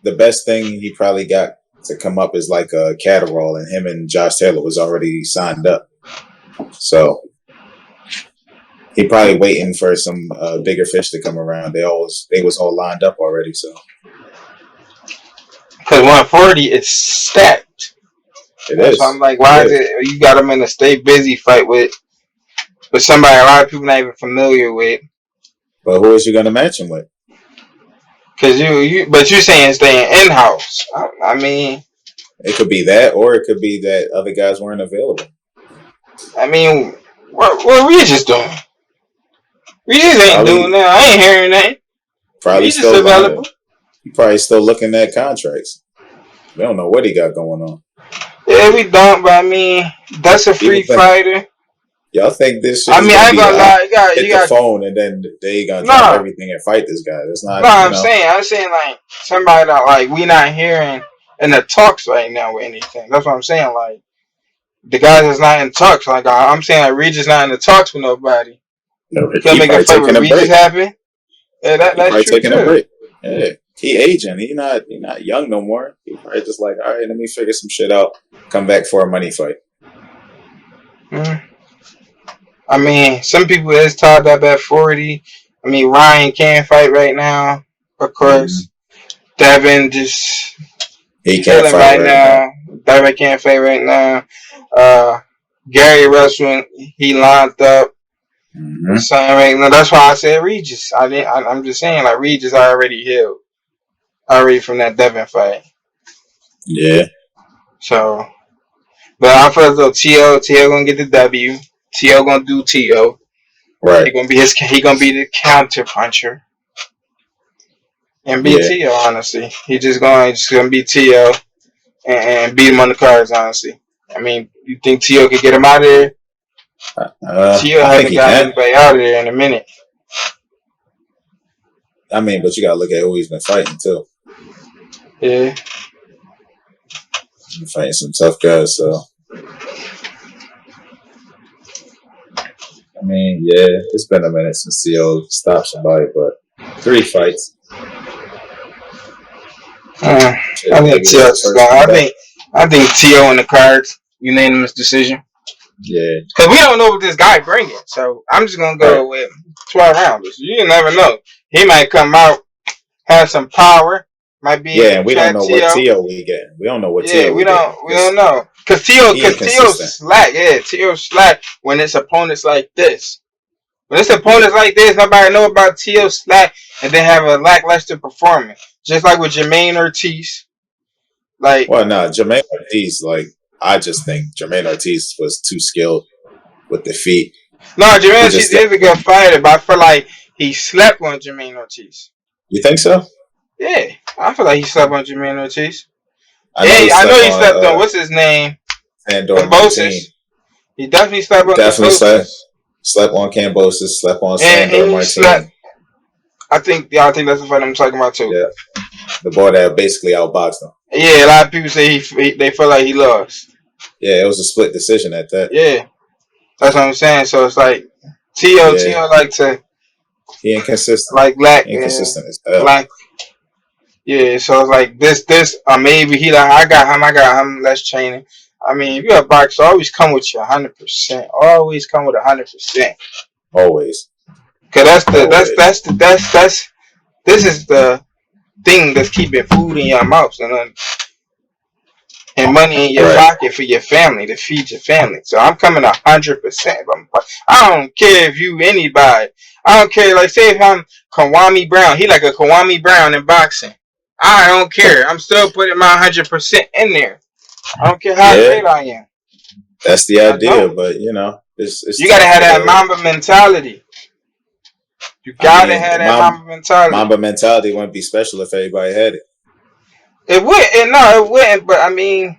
The best thing he probably got to come up is like a Catterall, and him and Josh Taylor was already signed up, so he probably waiting for some bigger fish to come around. They was all lined up already, so. Because 140 is stacked. It is. So I'm like, why is it you got him in a stay busy fight with somebody a lot of people not even familiar with? But who is you gonna match him with? Because but you're saying staying in house. I mean, it could be that, or it could be that other guys weren't available. I mean, what Regis doing? Regis ain't doing that. I ain't hearing that. Probably still available. He probably still looking at contracts. We don't know what he got going on. Yeah, we don't, but I mean, that's a free fighter. Y'all think this shit I ain't gonna lie. You got the phone and then they gonna drop everything and fight this guy. That's not. No, I'm saying like somebody that like we not hearing in the talks right now with anything. That's what I'm saying. Like the guy that's not in talks. Like I'm saying, like Regis not in the talks with nobody. No, can't make a fight with Regis happen. Yeah, that's true taking too. A break. Yeah, he aging. He not young no more. He probably just like, all right, let me figure some shit out. Come back for a money fight. I mean, some people is tied up at 40. I mean, Ryan can't fight right now, of course. Devin just he can't fight right now. Devin can't fight right now. Gary Russell, he lined up. Right now. That's why I said Regis. I'm just saying, like Regis already healed, already from that Devin fight. Yeah. So, but I feel though T.O. gonna get the W. T.O. gonna do T.O. Right. He gonna be the counter puncher. And beat T.O. honestly. He just gonna beat T.O. and beat him on the cards, honestly. I mean, you think T.O. could get him out of there? T.O. hasn't gotten anybody out of there in a minute. I mean, but you gotta look at who he's been fighting too. Yeah. He's been fighting some tough guys, so I mean, yeah, it's been a minute since T.O. stopped somebody, but 3 fights. I think T.O.'s gone. I think T.O. in the cards, unanimous decision. Yeah. Because we don't know what this guy bringing, so I'm just gonna go with 12 rounds. You never know. He might come out, have some power. Might be. Yeah, and we don't know what T.O. we get. We don't know what T.O. we don't know. Because T.O.'s slack. Yeah, T.O.'s slack when it's opponents like this. When it's opponents like this, nobody know about T.O. slack and then have a lackluster performance. Just like with Jermaine Ortiz. Like, well, no, Jermaine Ortiz, like, I just think Jermaine Ortiz was too skilled with the feet. No, Jermaine Ortiz is a good fighter, but I feel like he slept on Jermaine Ortiz. You think so? Yeah, I feel like he slept on Jermaine Ortiz. I know he slept on what's his name? Andor He definitely slept on Definitely slept. Slept on Cambosis, slept on And Sandor he slept. Martin. I think that's the fight I'm talking about too. Yeah, the boy that basically outboxed him. Yeah, a lot of people say they feel like he lost. Yeah, it was a split decision at that. Yeah, that's what I'm saying. So it's like T.O. like to he inconsistent. like lack Inconsistent as hell. like yeah. So it's like this maybe he like I got him. Let's train him. I mean, if you're a boxer, always come with you 100%. Always come with 100%. Always. Cause this is the thing that's keeping food in your mouth and money in your pocket for your family to feed your family. So I'm coming 100%. I don't care if you anybody. I don't care. Like say if I'm Kwame Brown, he like a Kwame Brown in boxing. I don't care. I'm still putting my 100% in there. I don't care how great I am. That's the idea, but you know, it's you gotta have that Mamba mentality. You gotta have that Mamba mentality. Mamba mentality wouldn't be special if everybody had it. It wouldn't. No, it wouldn't. But I mean,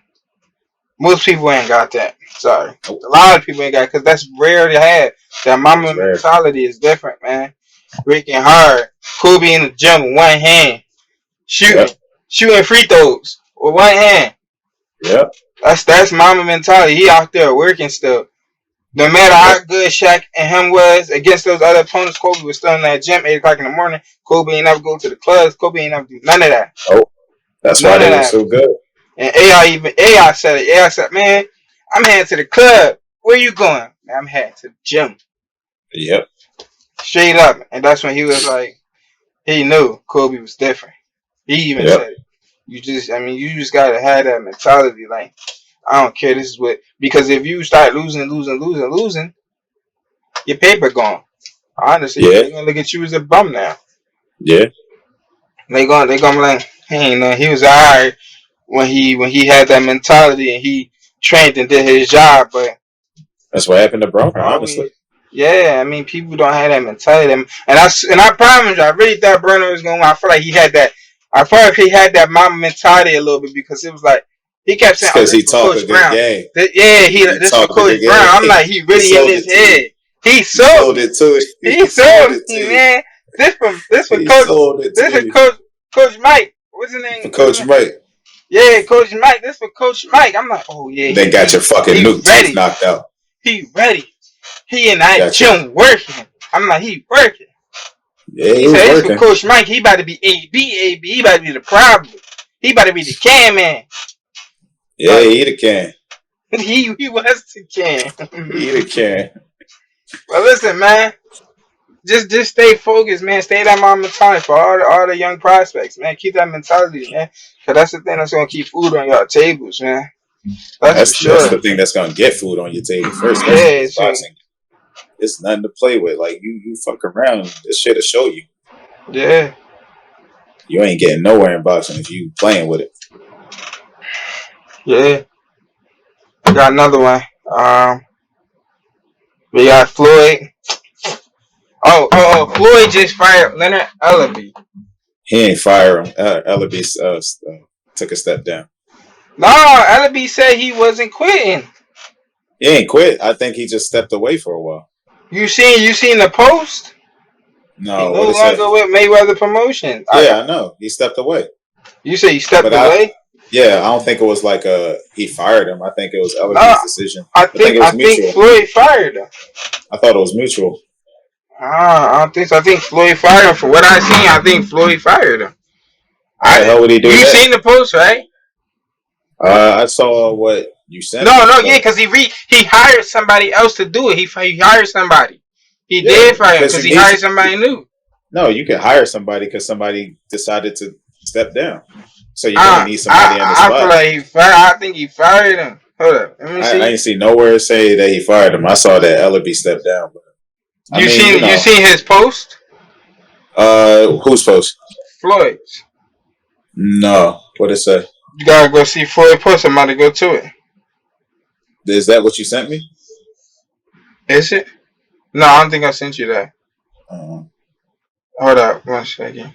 most people ain't got that. Sorry, a lot of people ain't got it because that's rare to have. That Mamba mentality is different, man. Working hard, Kobe in the gym with one hand, shooting free throws with one hand. Yep. That's Mamba mentality. He out there working still. No matter how good Shaq and him was against those other opponents, Kobe was still in that gym 8 o'clock in the morning. Kobe ain't never go to the clubs. Kobe ain't never do none of that. Oh, that's why they were so good. And AI said it. AI said, "Man, I'm heading to the club. Where you going? Man, I'm heading to the gym." Yep. Straight up, and that's when he was like, he knew Kobe was different. He even said it. You just gotta have that mentality. Like, I don't care. This is what because if you start losing, your paper gone. Honestly, they're gonna look at you as a bum now. Yeah. They gonna be like, hey, he was alright when he had that mentality and he trained and did his job, but that's what happened to Broner, honestly. Yeah, I mean, people don't have that mentality, and I promise you, I really thought Broner was going. I feel like he had that. I feel like he had that Mamba mentality a little bit because it was like he kept saying, "Because he talked a good game." This for Coach Brown. I'm like, he really in his head. He sold it to it. He sold it, man. This for Coach Mike. What's his name? For Coach Mike. Yeah, Coach Mike. This for Coach Mike. I'm like, oh yeah. They got your fucking nuke teeth knocked out. He ready. He in that gym working. I'm like, he working. Yeah, he said, this for Coach Mike. He about to be AB. He about to be the problem. He about to be the can man. Yeah, he the can. He was the can. He the can. But listen, man. Just stay focused, man. Stay that Mamba mentality for all the young prospects, man. Keep that mentality, man. Cause that's the thing that's gonna keep food on your tables, man. That's for sure. That's the thing that's gonna get food on your table first. Yeah, boxing. It's nothing to play with. Like you fuck around, this shit'll show you. Yeah. You ain't getting nowhere in boxing if you playing with it. Yeah. I got another one. We got Floyd. Floyd just fired Leonard Ellaby. He ain't fire him. Ellaby took a step down. No, Ellaby said he wasn't quitting. He ain't quit. I think he just stepped away for a while. You seen the post? No, he no longer with Mayweather Promotion. Yeah, I know. He stepped away. You say he stepped away? Yeah, I don't think it was like he fired him. I think it was Ellaby's decision. I think it was mutual. I think Floyd fired him. I thought it was mutual. I don't think so. I think Floyd fired him. For what I seen, I think Floyd fired him. How the hell would he do that? You seen the post, right? I saw what you sent. Yeah, because he hired somebody else to do it. He hired somebody. He did fire him because he hired somebody new. No, you can hire somebody because somebody decided to step down. So you don't need somebody on the spot. I feel like I think he fired him. Hold up, let me see. I ain't see nowhere say that he fired him. I saw that Ellaby stepped down. But you seen his post? Whose post? Floyd's. No, what it say? You gotta go see Floyd post. I'm about to go to it. Is that what you sent me? Is it? No, I don't think I sent you that. Hold up, 1 second.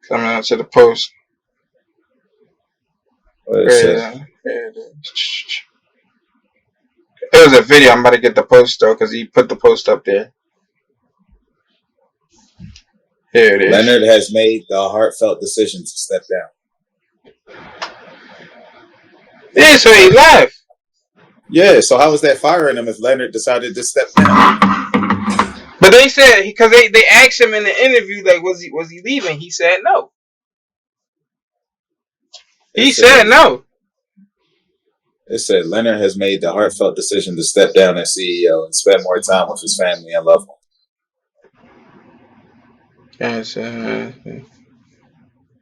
Coming out to the post. What is it? Here it is. It was a video. I'm about to get the post though, because he put the post up there. Here it is. Leonard has made the heartfelt decision to step down. Yeah, so he left. Yeah, so how was that firing him if Leonard decided to step down? But they said, because they asked him in the interview, like, was he leaving? He said no. He said no. It said Leonard has made the heartfelt decision to step down as CEO and spend more time with his family and loved ones. Yes,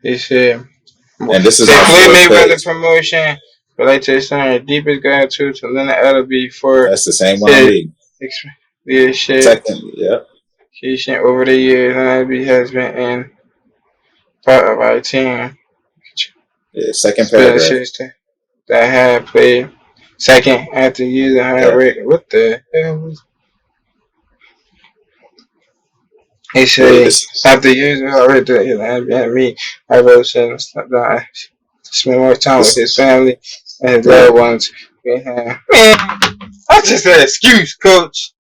he said, and this is Floyd Mayweather promotion. But like to extend deepest gratitude to Leonard Ellerby for that's the same one I'm reading. Leadership. Second, yeah. Over the years, Ellerby has been in part of our team. Yeah, second paragraph. That had played second after years of hard work. What the hell? He said, after years of hard work, I wrote said to spend more time with his family and his loved ones. Man, that's just an excuse, coach.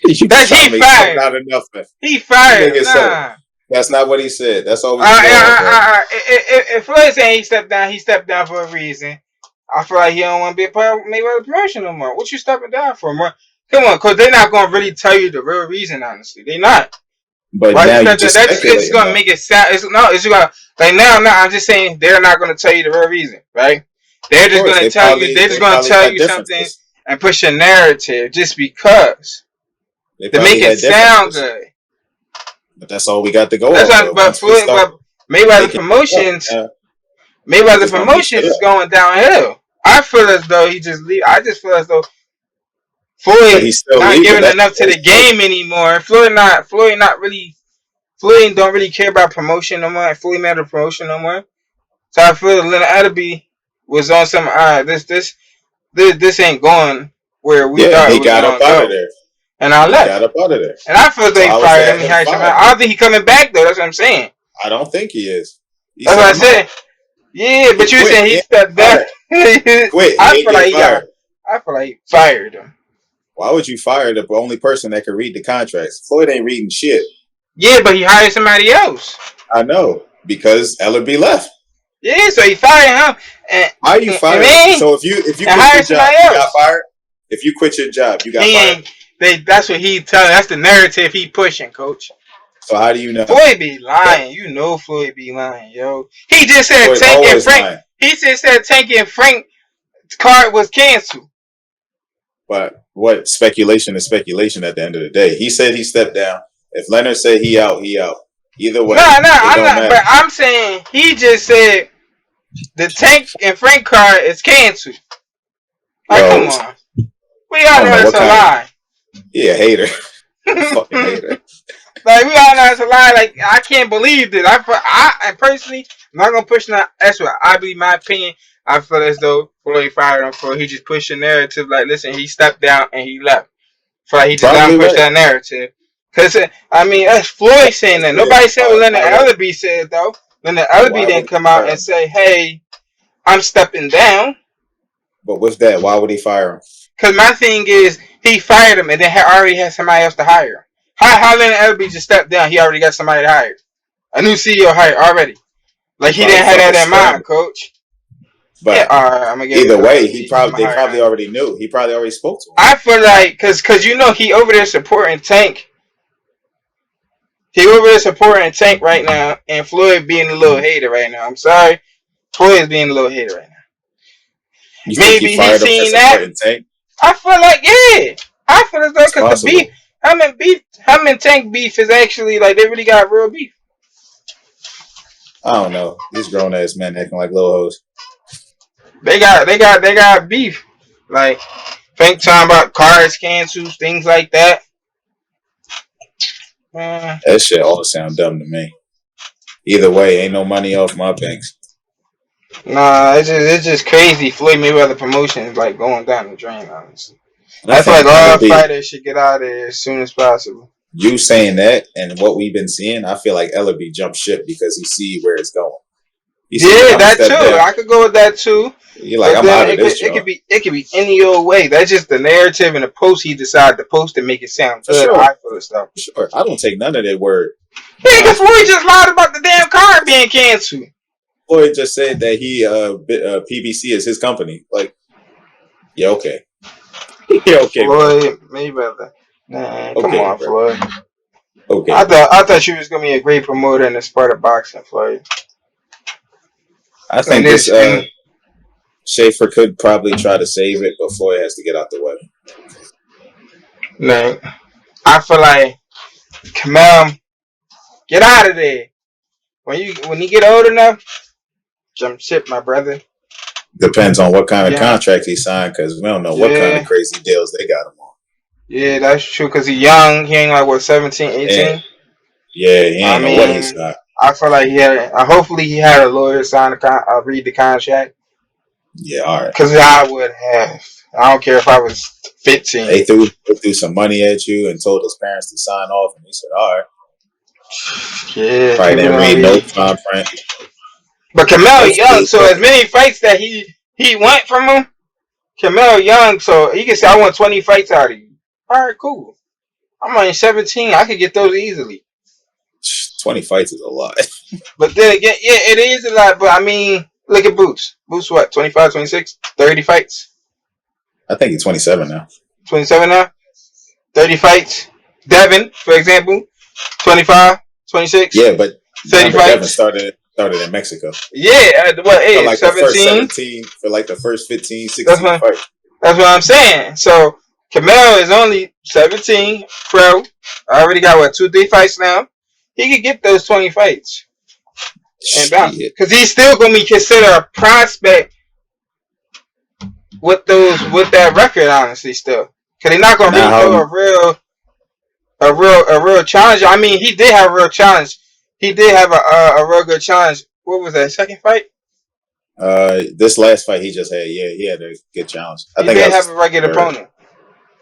He fired. Not enough, man. He fired. Nah. That's not what he said. That's all we if Floyd saying he stepped down for a reason. I feel like he don't want to be a part of Mayweather promotion no more. What you stepping down for, man? Come on, because they're not going to really tell you the real reason, honestly. They're not. But now you just it's going to make it sound. It's going to, like, now, I'm just saying they're not going to tell you the real reason, right? They're just going to tell you, they're just going to tell you something and push a narrative just because. To make it sound good. But that's all we got to go on. But Mayweather Promotions, Mayweather Promotions is going downhill. I feel as though he just leave. I just feel as though Floyd not giving enough to the game anymore. Floyd don't really care about promotion no more. Floyd Mayweather promotion no more. So I feel Leonard Ellerby was on some. This ain't going where we thought it was got up out of there. And I left. Got up out of there. And I feel they fired him. I don't think he's coming back though. That's what I'm saying. I don't think he is. That's what I said. Yeah, but you saying he stepped down. I feel like he fired him. Why would you fire the only person that could read the contracts? Floyd ain't reading shit. Yeah, but he hired somebody else. I know, because Ellerby left. Yeah, so he fired him. And, how you fired him? So if you quit your job, you got fired? If you quit your job, you got fired? That's what he telling. That's the narrative he pushing, coach. So how do you know? Floyd be lying. You know Floyd be lying, yo. He just said Tank and Frank. Lying. He just said Tank and Frank card was canceled. But what speculation is speculation at the end of the day? He said he stepped down. If Leonard said he out, he out. Either way. I'm not. But I'm saying he just said the Tank and Frank card is canceled. Like, come on. We all know it's a lie. He a hater. Fucking hater. Like, we all know it's a lie. Like, I can't believe this. I personally, I'm not gonna push that. That's what I believe. My opinion. I feel as though Floyd fired him for he just pushed the narrative. Like, listen, he stepped down and he left. I feel like he just down pushed that narrative. Cause I mean, that's Floyd saying that. Nobody said what Leonard Ellerby said though. Leonard Ellerby didn't come out and say, "Hey, I'm stepping down." But with that, why would he fire him? Cause my thing is, he fired him and then already had somebody else to hire. How Leonard Ellerby just stepped down? He already got somebody hired, a new CEO hired already. Like he didn't have that in mind, coach. But yeah, either way, they probably already knew. He probably already spoke to him. I feel like cause you know he over there supporting Tank. He over there supporting Tank right now, and Floyd being a little hater right now. I'm sorry, Floyd is being a little hater right now. You maybe he's seen that. Tank? I feel like I feel as though because the beef, him and Tank beef is actually like they really got real beef. I don't know. These grown ass men acting like little hoes. They got beef. Like Frank talking about cards canceled, things like that. That shit all sound dumb to me. Either way, ain't no money off my banks. Nah, it's just crazy. Floyd Mayweather promotion is like going down the drain, honestly. I feel like all fighters should get out of there as soon as possible. You saying that and what we've been seeing, I feel like Ellerby jumped ship because he see where it's going. Yeah, that too. I could go with that too. You're like, But I'm then out of this job. it could be any old way. That's just the narrative and the post he decided to post to make it sound For good. sure. I feel stuff. For sure. I don't take none of their word. Yeah, because Floyd just lied about the damn card being canceled. Floyd just said that he PBC is his company. Like, yeah, okay. Yeah, okay, Floyd Mayweather. Man, come okay, on, bro. Floyd. Okay, I thought you was gonna be a great promoter in the sport of boxing, Floyd. I And think this this and Schaefer could probably try to save it, but Floyd has to get out the way. like I feel like Kamel, get out of there. When you get old enough, jump ship, my brother. Depends on what kind of Yeah, contract he signed, because we don't know what kind of yeah, crazy deals they got him on. yeah. That's true. Cause he's young. He ain't like what 17, And 18. yeah, he I ain't know what he mean, signed. I feel like he had. Hopefully, he had a lawyer sign read the contract. Yeah, all right. Cause I would have. I don't care if I was 15. They threw some money at you and told his parents to sign off, and he said, "All right." Yeah, Probably people didn't don't read no read. fine print. But Kamel young, Hopefully, so as many fights that he went from him, Kamel young, so he can say I want 20 fights out of you. All right, cool. I'm only 17. I could get those easily. 20 fights is a lot. But then again, yeah, it is a lot. But I mean, look at Boots. Boots what? 25, 26, 30 fights. I think he's 27 now. 27 now. 30 fights. Devin, for example, 25, 26. Yeah, but 30 remember, Devin fights. started in Mexico. Yeah, at what For age? like the first 17. 17, for like the first 15, That's 16 what, fights. that's what I'm saying. So Kamel is only 17, pro. I already got what 2, 3 fights now. He could get those 20 fights and bounce Shit. because he's still gonna be considered a prospect with that record. Honestly, still because they're not gonna Now really how throw a real challenge. I mean, he did have a real challenge. He did have a real good challenge. What was that second fight? this last fight he just had, yeah, he had a good challenge. I He think that did was have his a regular third. opponent,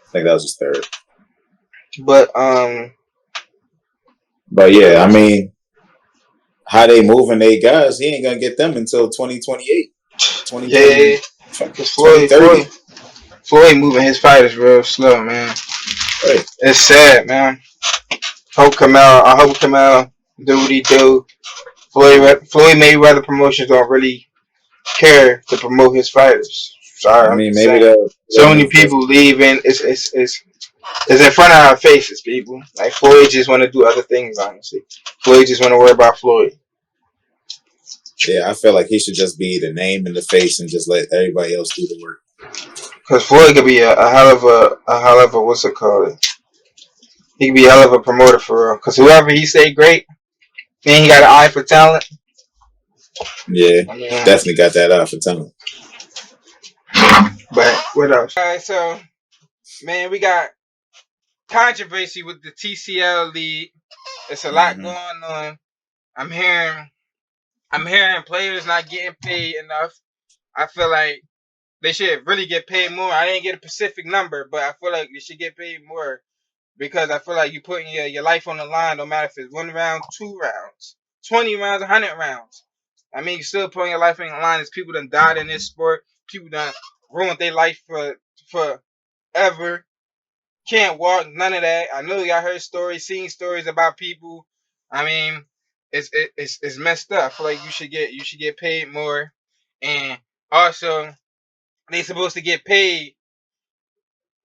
I think that was his third. but But yeah, I mean, how they moving they guys, he ain't gonna get them until 2028, 2020, yeah, because 2030. Floyd moving his fighters real slow, man. Right. It's sad, man. I hope Kamel do what he do. Floyd Mayweather promotions don't really care to promote his fighters. Sorry, I I'm mean, just maybe saying. So they'll many move people different. leaving. It's in front of our faces, people. Like Floyd just want to do other things. Honestly, Floyd just want to worry about Floyd. Yeah, I feel like he should just be the name and the face and just let everybody else do the work. Because Floyd could be a hell of a what's it called? He could be a hell of a promoter for real. Because whoever he say great, then he got an eye for talent. Yeah, I mean, definitely got that out for talent. but what else? Alright, so man, we got controversy with the TCL league. It's a lot going on. I'm hearing players not getting paid enough. I feel like they should really get paid more. I didn't get a specific number, but I feel like they should get paid more because I feel like you're putting your life on the line no matter if it's 1 round, 2 rounds, 20 rounds, 100 rounds. I mean, you're still putting your life on the line. There's people that died in this sport. People that ruined their life forever. Can't walk, none of that. I know y'all heard stories, seen stories about people. I mean, it's messed up. I feel like you should get paid more, and also they supposed to get paid.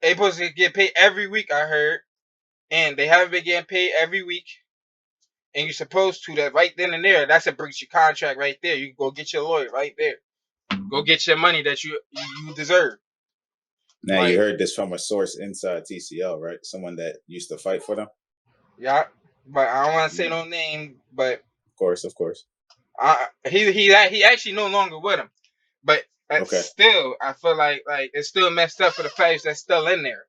They supposed to get paid every week. I heard, and they haven't been getting paid every week. And you're supposed to that right then and there. That's a breach of contract right there. You can go get your lawyer right there. Go get your money that you deserve. Now, you Like, heard this from a source inside TCL, right? Someone that used to fight for them. yeah, but I don't want to say no name, but Of course, of course. he actually no longer with him. But Okay, still, I feel like it's still messed up for the players that's still in there.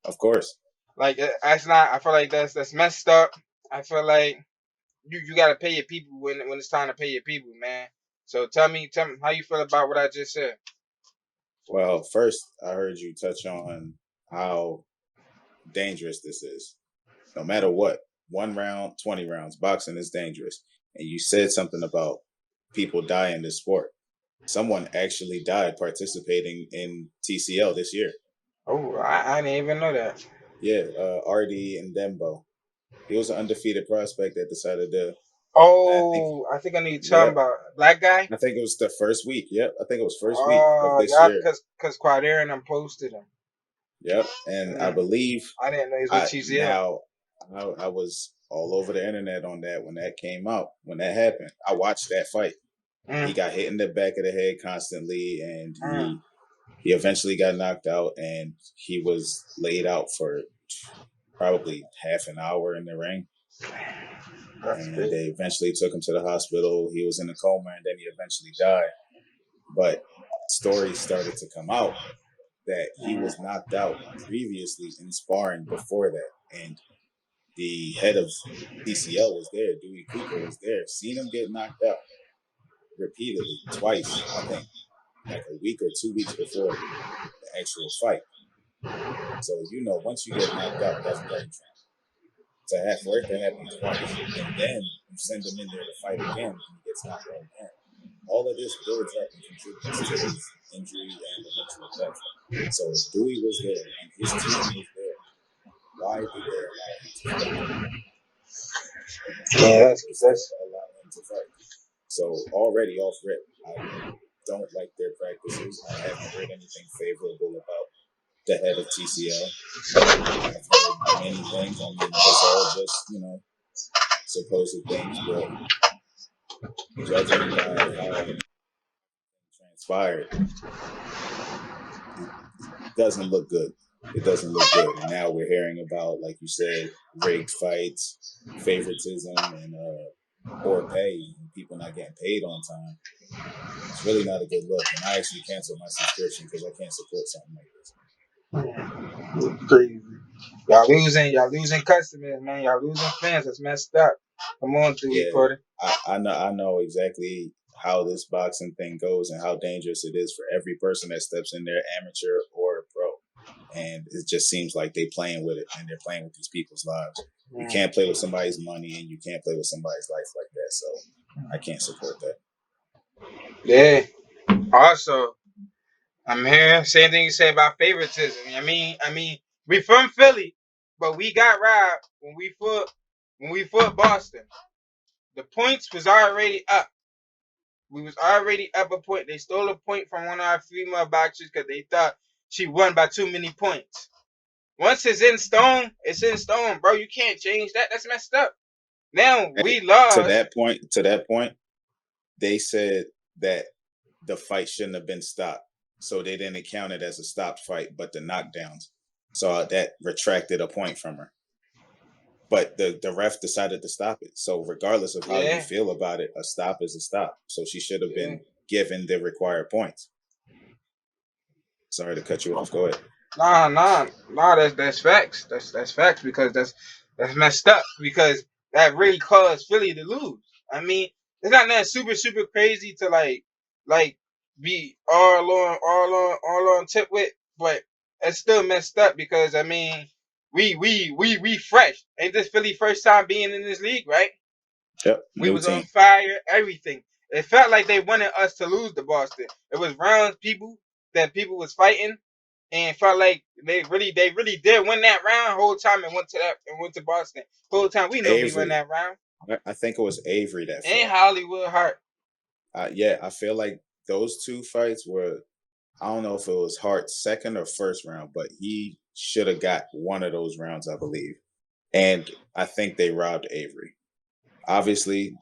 of course. Like that's not. I feel like that's messed up. I feel like you gotta pay your people when it's time to pay your people, man. So tell me how you feel about what I just said. Well, first, I heard you touch on how dangerous this is. No matter what, 1 round, 20 rounds, boxing is dangerous. And you said something about people die in this sport. Someone actually died participating in TCL this year. Oh, I didn't even know that. Yeah, RD and Dembo. He was an undefeated prospect that decided to. Oh, I think I need to talk Yep. about black guy. I think it was the first week. Yep. I think it was first week of Oh, this yeah, year. cause Quader and them posted him. Yep. And I believe I didn't know he was with TCL. I was all over the internet on that when that came out. When that happened, I watched that fight. He got hit in the back of the head constantly, and he eventually got knocked out, and he was laid out for probably half an hour in the ring. That's And crazy. they eventually took him to the hospital. He was in a coma, and then he eventually died. But stories started to come out that he was knocked out previously in sparring before that, and the head of TCL was there. Dewey Cooper was there. Seen him get knocked out repeatedly, twice. I think like a week or 2 weeks before the actual fight. So once you get knocked out, that's brain trauma. To have for it to happen twice, and then you send him in there to fight again, and he gets knocked out again. All of this builds up and contributes to his injury and eventual death. So if Dewey was there and his team was there, why did they allow him to fight? Yeah, Still allow him to fight. So already off rip, I don't like their practices. I haven't heard anything favorable about the head of TCL. I've heard many things. I mean, it's all just supposed things, but judging by how it transpired, it doesn't look good. It doesn't look good. And now we're hearing about, like you said, rigged fights, favoritism, and poor pay, and people not getting paid on time. It's really not a good look. And I actually canceled my subscription because I can't support something like this. crazy. Y'all losing customers, man. Y'all losing fans. That's messed up. Come on, Dewey Porter. I know exactly how this boxing thing goes and how dangerous it is for every person that steps in there, amateur or pro. And it just seems like they playing with it, and they're playing with these people's lives. You can't play with somebody's money, and you can't play with somebody's life like that. So I can't support that. Yeah. Also, I'm here. Same thing you say about favoritism. I mean, we from Philly, but we got robbed when we fought Boston. The points was already up. We was already up a point. They stole a point from one of our female boxers because they thought she won by too many points. Once it's in stone, bro. You can't change that. That's messed up. Now we lost. To that point, they said that the fight shouldn't have been stopped. So they didn't count it as a stopped fight, but the knockdowns. So that retracted a point from her. But the ref decided to stop it. So regardless of how you feel about it, a stop is a stop. So she should have been given the required points. Sorry to cut you off. Go ahead. Nah. That's facts. That's facts because that's messed up because that really caused Philly to lose. I mean, it's not that super crazy to like be all on tip with, but it's still messed up because I mean we fresh. Ain't this Philly first time being in this league, right? Yep. We was on fire, everything. It felt like they wanted us to lose to Boston. It was rounds people was fighting. And felt like they really did win that round. Whole time and went to Boston. Whole time we know we won that round. I think it was Avery that fought. And Hollywood Hart. Yeah, I feel like those two fights were. I don't know if it was Hart's second or first round, but he should have got one of those rounds, I believe. And I think they robbed Avery. Obviously,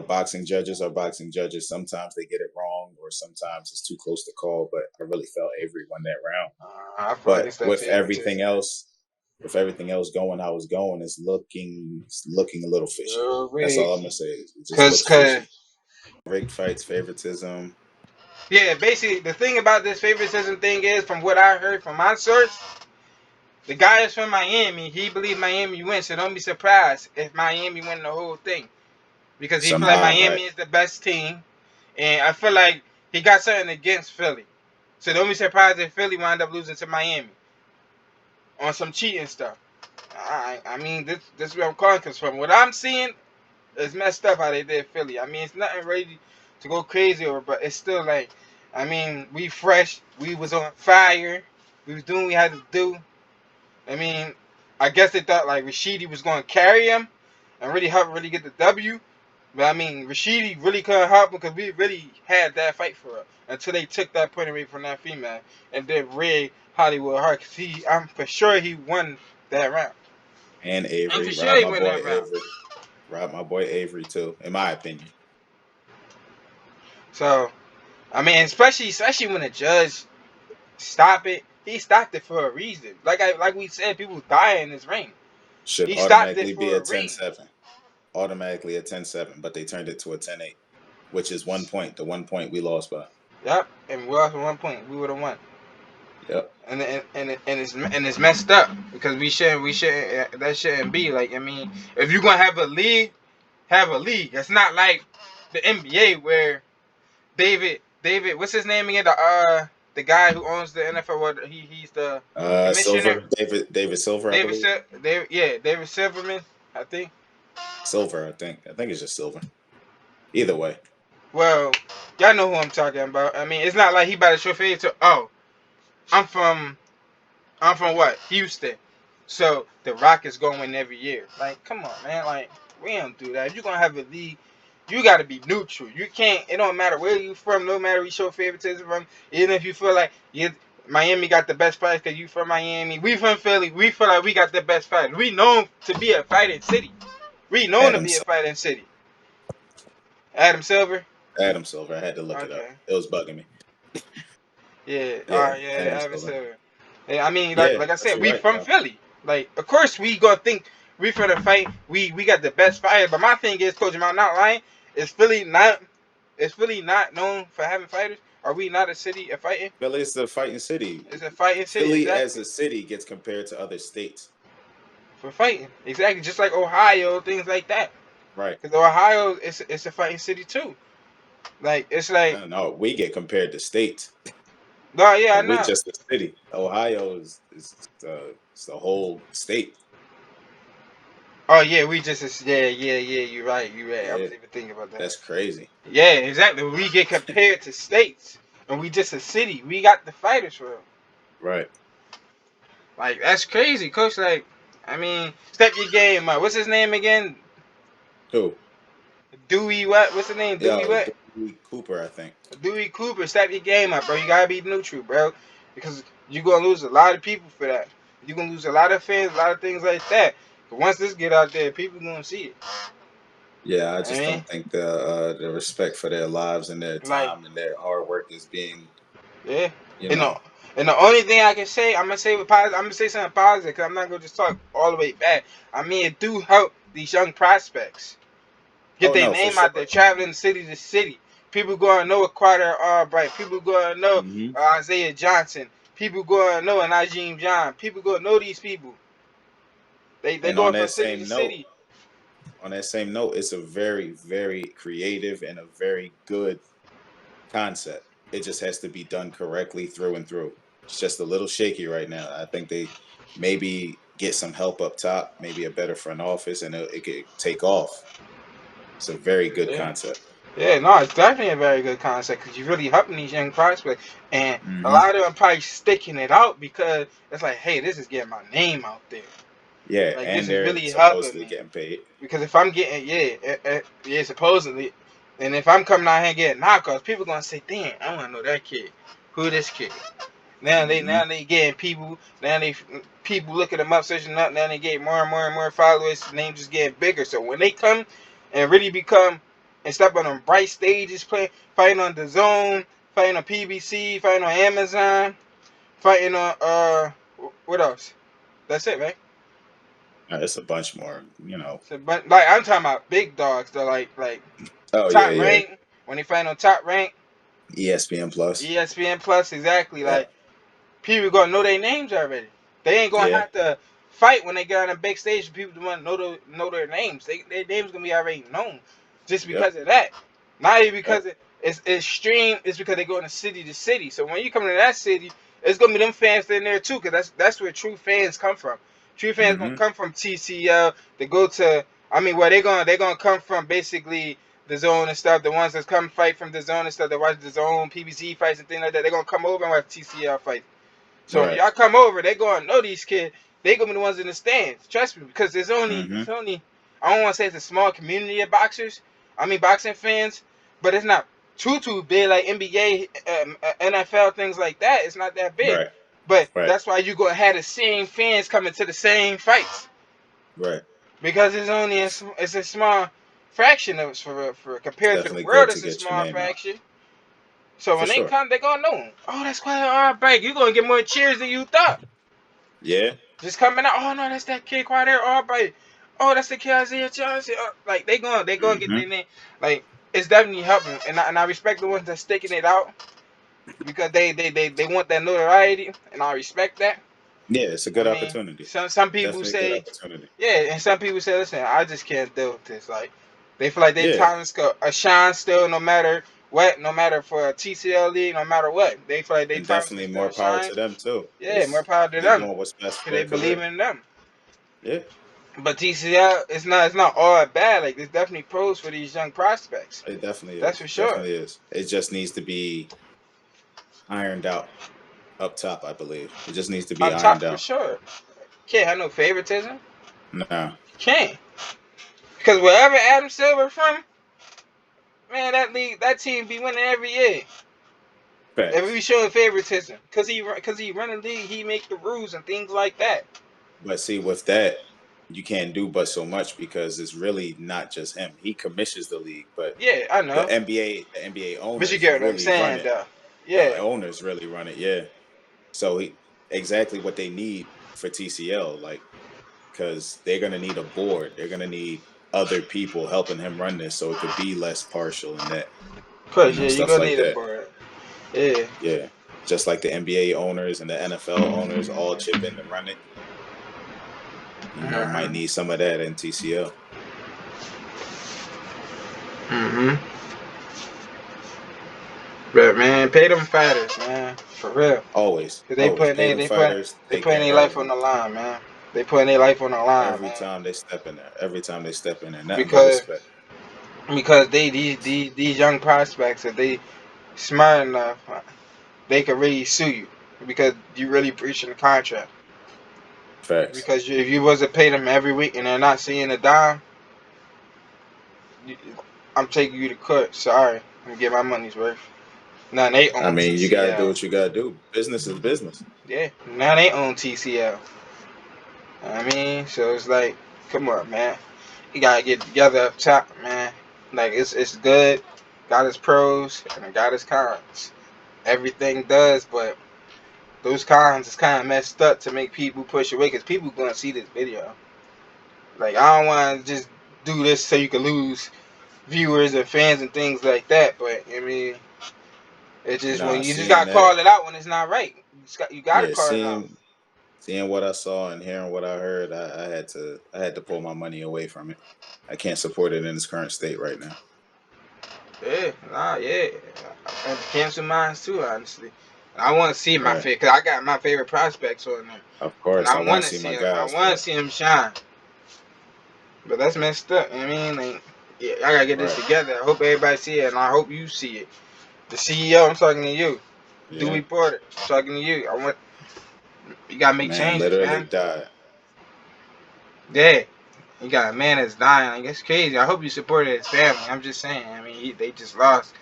boxing judges are boxing judges. Sometimes they get it wrong, or sometimes it's too close to call. But I really felt Avery won that round. But with everything else going, I was going. It's looking a little fishy. That's all I'm gonna say. Because rigged fights, favoritism. Yeah, basically the thing about this favoritism thing is, from what I heard from my source, the guy is from Miami. He believes Miami wins, so don't be surprised if Miami win the whole thing, because he feel like Miami is the best team, and I feel like he got something against Philly, so don't be surprised if Philly wind up losing to Miami on some cheating stuff. I mean, this is where I'm calling, because from what I'm seeing, it's messed up how they did Philly. I mean, it's nothing really to go crazy over, but it's still like, I mean, we fresh, we was on fire, we was doing what we had to do. I mean, I guess they thought like Rashidi was going to carry him and really help really get the W. But I mean, Rashidi really couldn't help him because we really had that fight for her until they took that point away from that female and then Ray Hollywood her. Cause I'm for sure he won that round. And I'm for Avery, sure robbed he my won boy that round. Avery, robbed my boy Avery too, in my opinion. So I mean, especially when the judge stopped it, he stopped it for a reason. Like we said, people die in this ring. Should He stopped it automatically be for a a reason. 10-7. Automatically a 10-7, but they turned it to a 10-8, which is 1 point. The 1 point we lost by. Yep, and we lost at one point. We would have won. Yep. And it's messed up because we shouldn't that shouldn't be like. I mean, if you're gonna have a league, have a league. It's not like the NBA where David, what's his name again? The guy who owns the NFL. What he's the commissioner. Silver, David Silver, I believe. David Silverman, I think. Silver, I think. I think it's just Silver. Either way. Well, y'all know who I'm talking about. I mean, it's not like he about to show face to. Oh, I'm from what? Houston. So the Rockets go win every year. Like, come on, man. Like, we don't do that. If you're gonna have a league, you gotta be neutral. You can't. It don't matter where you from. No matter where you show favoritism from. Even if you feel like Miami got the best fights because you from Miami. We from Philly. We feel like we got the best fights. We known to be a fighting city. We known to Adam, be a fighting city. Adam Silver. Adam Silver. I had to look it up. It was bugging me. Yeah. Yeah, All right. Yeah. Adam Adam Silver. Silver. Yeah, I mean, Yeah, like I but said, you're we right, from though. Philly. Like, of course, we gonna think we finna fight. We got the best fighter. But my thing is, Coach, am I not lying? Is Philly not? Is Philly not known for having fighters? Are we not a city of fighting? Philly is the fighting city. It's a fighting city, Philly exactly. as a city gets compared to other states. For fighting, exactly. Just like Ohio, things like that. Right. Because Ohio, it's a fighting city too. Like it's like No, we get compared to states. no, yeah, I And we know. just a city. Ohio is it's the whole state. Oh yeah, we just yeah. You're right. You're right. I Yeah, was even thinking about that. that's crazy. Yeah, exactly. We get compared to states, and we just a city. We got the fighters for them. Right. Like that's crazy, Coach. Like, I mean, step your game up. What's his name again? Who? Dewey what? What's his name? Dewey Yo, what? Dewey Cooper, I think. Dewey Cooper. Step your game up, bro. You gotta be neutral, bro, because you're gonna lose a lot of people for that. You're gonna lose a lot of fans, a lot of things like that. But once this get out there, people gonna see it. Yeah, I I just mean, don't think the respect for their lives and their like, time and their hard work is being, yeah. you And know. the only thing I can say, I'm gonna say with positive, I'm gonna say something positive, because I'm not gonna just talk all the way back. I mean, it do help these young prospects get Oh their no, for name out there, sure. traveling city to city. People gonna know Carter Albright. People gonna know Hmm. Isaiah Johnson. People gonna know Najim John. People gonna know these people. They And going from city to city. on that same note, it's a very, very creative and a very good concept. It just has to be done correctly through and through. It's just a little shaky right now. I think they maybe get some help up top, maybe a better front office, and it could take off. It's a very good Yeah. concept. Yeah, no, it's definitely a very good concept because you're really helping these young prospects, and a Hmm. lot of them probably sticking it out because it's like, hey, this is getting my name out there. Yeah, Like this and is they're really helping supposedly me getting paid. because if I'm getting yeah supposedly, and if I'm coming out here and getting knockouts, people gonna say, damn, I want to know that kid. Who this kid? Now Hmm. they getting people. Now they people looking them up, searching up. Now they get more and more and more followers. The name just getting bigger. So when they come and really become and step on them bright stages, fighting on the Zone, fighting on PBC, fighting on Amazon, fighting on what else? That's it, right? It's a bunch more, you know. So, but like I'm talking about big dogs. They're like Oh yeah, top yeah. rank. When they fight on top rank, ESPN Plus. ESPN Plus, exactly. Yeah, Like people gonna know their names already. They ain't gonna yeah, have to fight when they get on a big stage. People want to know their names. Their names gonna be already known just yep, because of that. Not even yep. because it's extreme. It's because they go to city to city. So when you come to that city, it's gonna be them fans in there too. Cause that's where true fans come from. True fans gonna Hmm. come from TCL. They go to. I mean, where they gonna come from? Basically, the zone and stuff, the ones that come fight from the zone and stuff, that watch the zone, PBZ fights and things like that, they're gonna come over and watch TCL fight. So when Right. y'all come over, they gonna know these kids. They gonna be the ones in the stands. Trust me, because there's only Mm-hmm. it's only I don't want to say it's a small community of boxers. I mean boxing fans, but it's not too big like NBA, NFL, things like that. It's not that big. Right. But Right. that's why you gonna have the same fans coming to the same fights, Right. because it's only it's a small fraction of for compared to the Definitely world. good to It's a get your small name out. fraction. So For when they sure. come, they gonna know. Oh, that's quite an hard break. You gonna get more cheers than you thought. Yeah. Just coming out. Oh no, that's that kid right there. All right. Oh, that's the kid Isaiah Johnson. Like they gonna get Mm-hmm. their name. Like it's definitely helping, and I respect the ones that's sticking it out, because they want that notoriety, and I respect that. Yeah, it's a I good mean, opportunity. some people Definitely a good say, opportunity. yeah, and some people say, listen, I just can't deal with this. Like they feel like they Yeah. talents go a shine still, no matter what, no matter for a TCL league, no matter what. They feel like they And talents can definitely still more power shine. to them too. Yeah, more It's power to they them, doing what's best for because their they believe career. in them. Yeah. But TCL, it's not all bad. Like there's definitely pros for these young prospects. It definitely That's is. for sure. Definitely is. It just needs to be ironed out up top, I believe. It just needs to be Up top ironed for out. sure. Can't have no favoritism. Nah. Can't, because wherever Adam Silver from, man, that team be winning every year. If we Facts. showing favoritism, cause he run the league, he make the rules and things like that. But see, with that, you can't do but so much because it's really not just him. He commissions the league, but Yeah, I know. the NBA But you owners get what I'm really run saying, it. though. The Yeah, owners really run it, yeah. So exactly what they need for TCL, like, because they're gonna need a board. They're gonna need other people helping him run this, so it could be less partial and that, of course. Yeah, you stuff gonna like need a that. board. Yeah. Yeah, just like the NBA owners and the NFL owners all chip in to run it. Might Mhm. need some of that in TCL. Mhm. But man, pay them fighters, man, for real. Always, Cause they always putting pay they them they put fighters, they take putting care of their life on everything. the line, man. They putting their life on the line, Every man. time they step in there, every time they step in there, nothing but Because respect. they these young prospects, if they smart enough, they could really sue you, because you really breaching the contract. Facts. Because if you wasn't pay them every week and they're not seeing a dime, you- I'm taking you to court. Sorry, I'm gonna get my money's worth. Now they I own mean, you gotta do TCL. what you gotta do. Business is business. Yeah, now they own TCL. I mean, so it's like, come on, man. You gotta get together up top, man. Like it's good. Got its pros and it got its cons. Everything does, but those cons is kind of messed up to make people push away, because people gonna see this video. Like I don't want to just do this so you can lose viewers and fans and things like that. But I mean, it's just when Nah, you just seeing gotta that, call it out when it's not right. You gotta yeah, call it out. seeing what I saw and hearing what I heard, I had to pull my money away from it. I can't support it in its current state right now. Yeah, nah, yeah. I cancel mine too, honestly. I want to see my Right. favorite, because I got my favorite prospects on there, Of and course, I I want want to to see see my him. I guys, want to but see him shine. But that's messed up. I mean, like, yeah, I gotta get this right. together. I hope everybody see it, and I hope you see it. The CEO, I'm talking to you. Yeah. Dewey Porter, I'm talking to you. I want you gotta make Man changes, literally man. died. Yeah, you got a man that's dying. Like, it's crazy. I hope you supported his family. I'm just saying. I mean, they just lost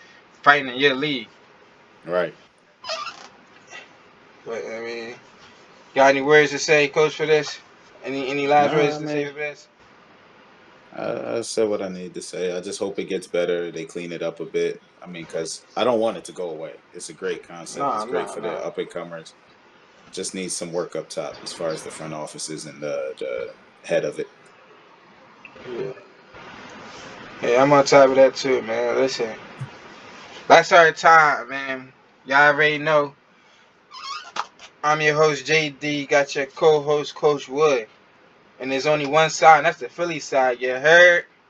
fighting in your league. Right. But I mean, got any words to say, Coach, for this? Any last Nah, words I to say mean, for this? I said what I need to say. I just hope it gets better. They clean it up a bit. I mean, because I don't want it to go away. It's a great concept. No, It's great no, for the no. up and comers. Just needs some work up top as far as the front offices and the head of it. Yeah. Yeah, I'm on top of that too, man. Listen, that's our time, man. Y'all already know. I'm your host, JD. Got your co-host, Coach Wood. And there's only one side, and that's the Philly side. You heard?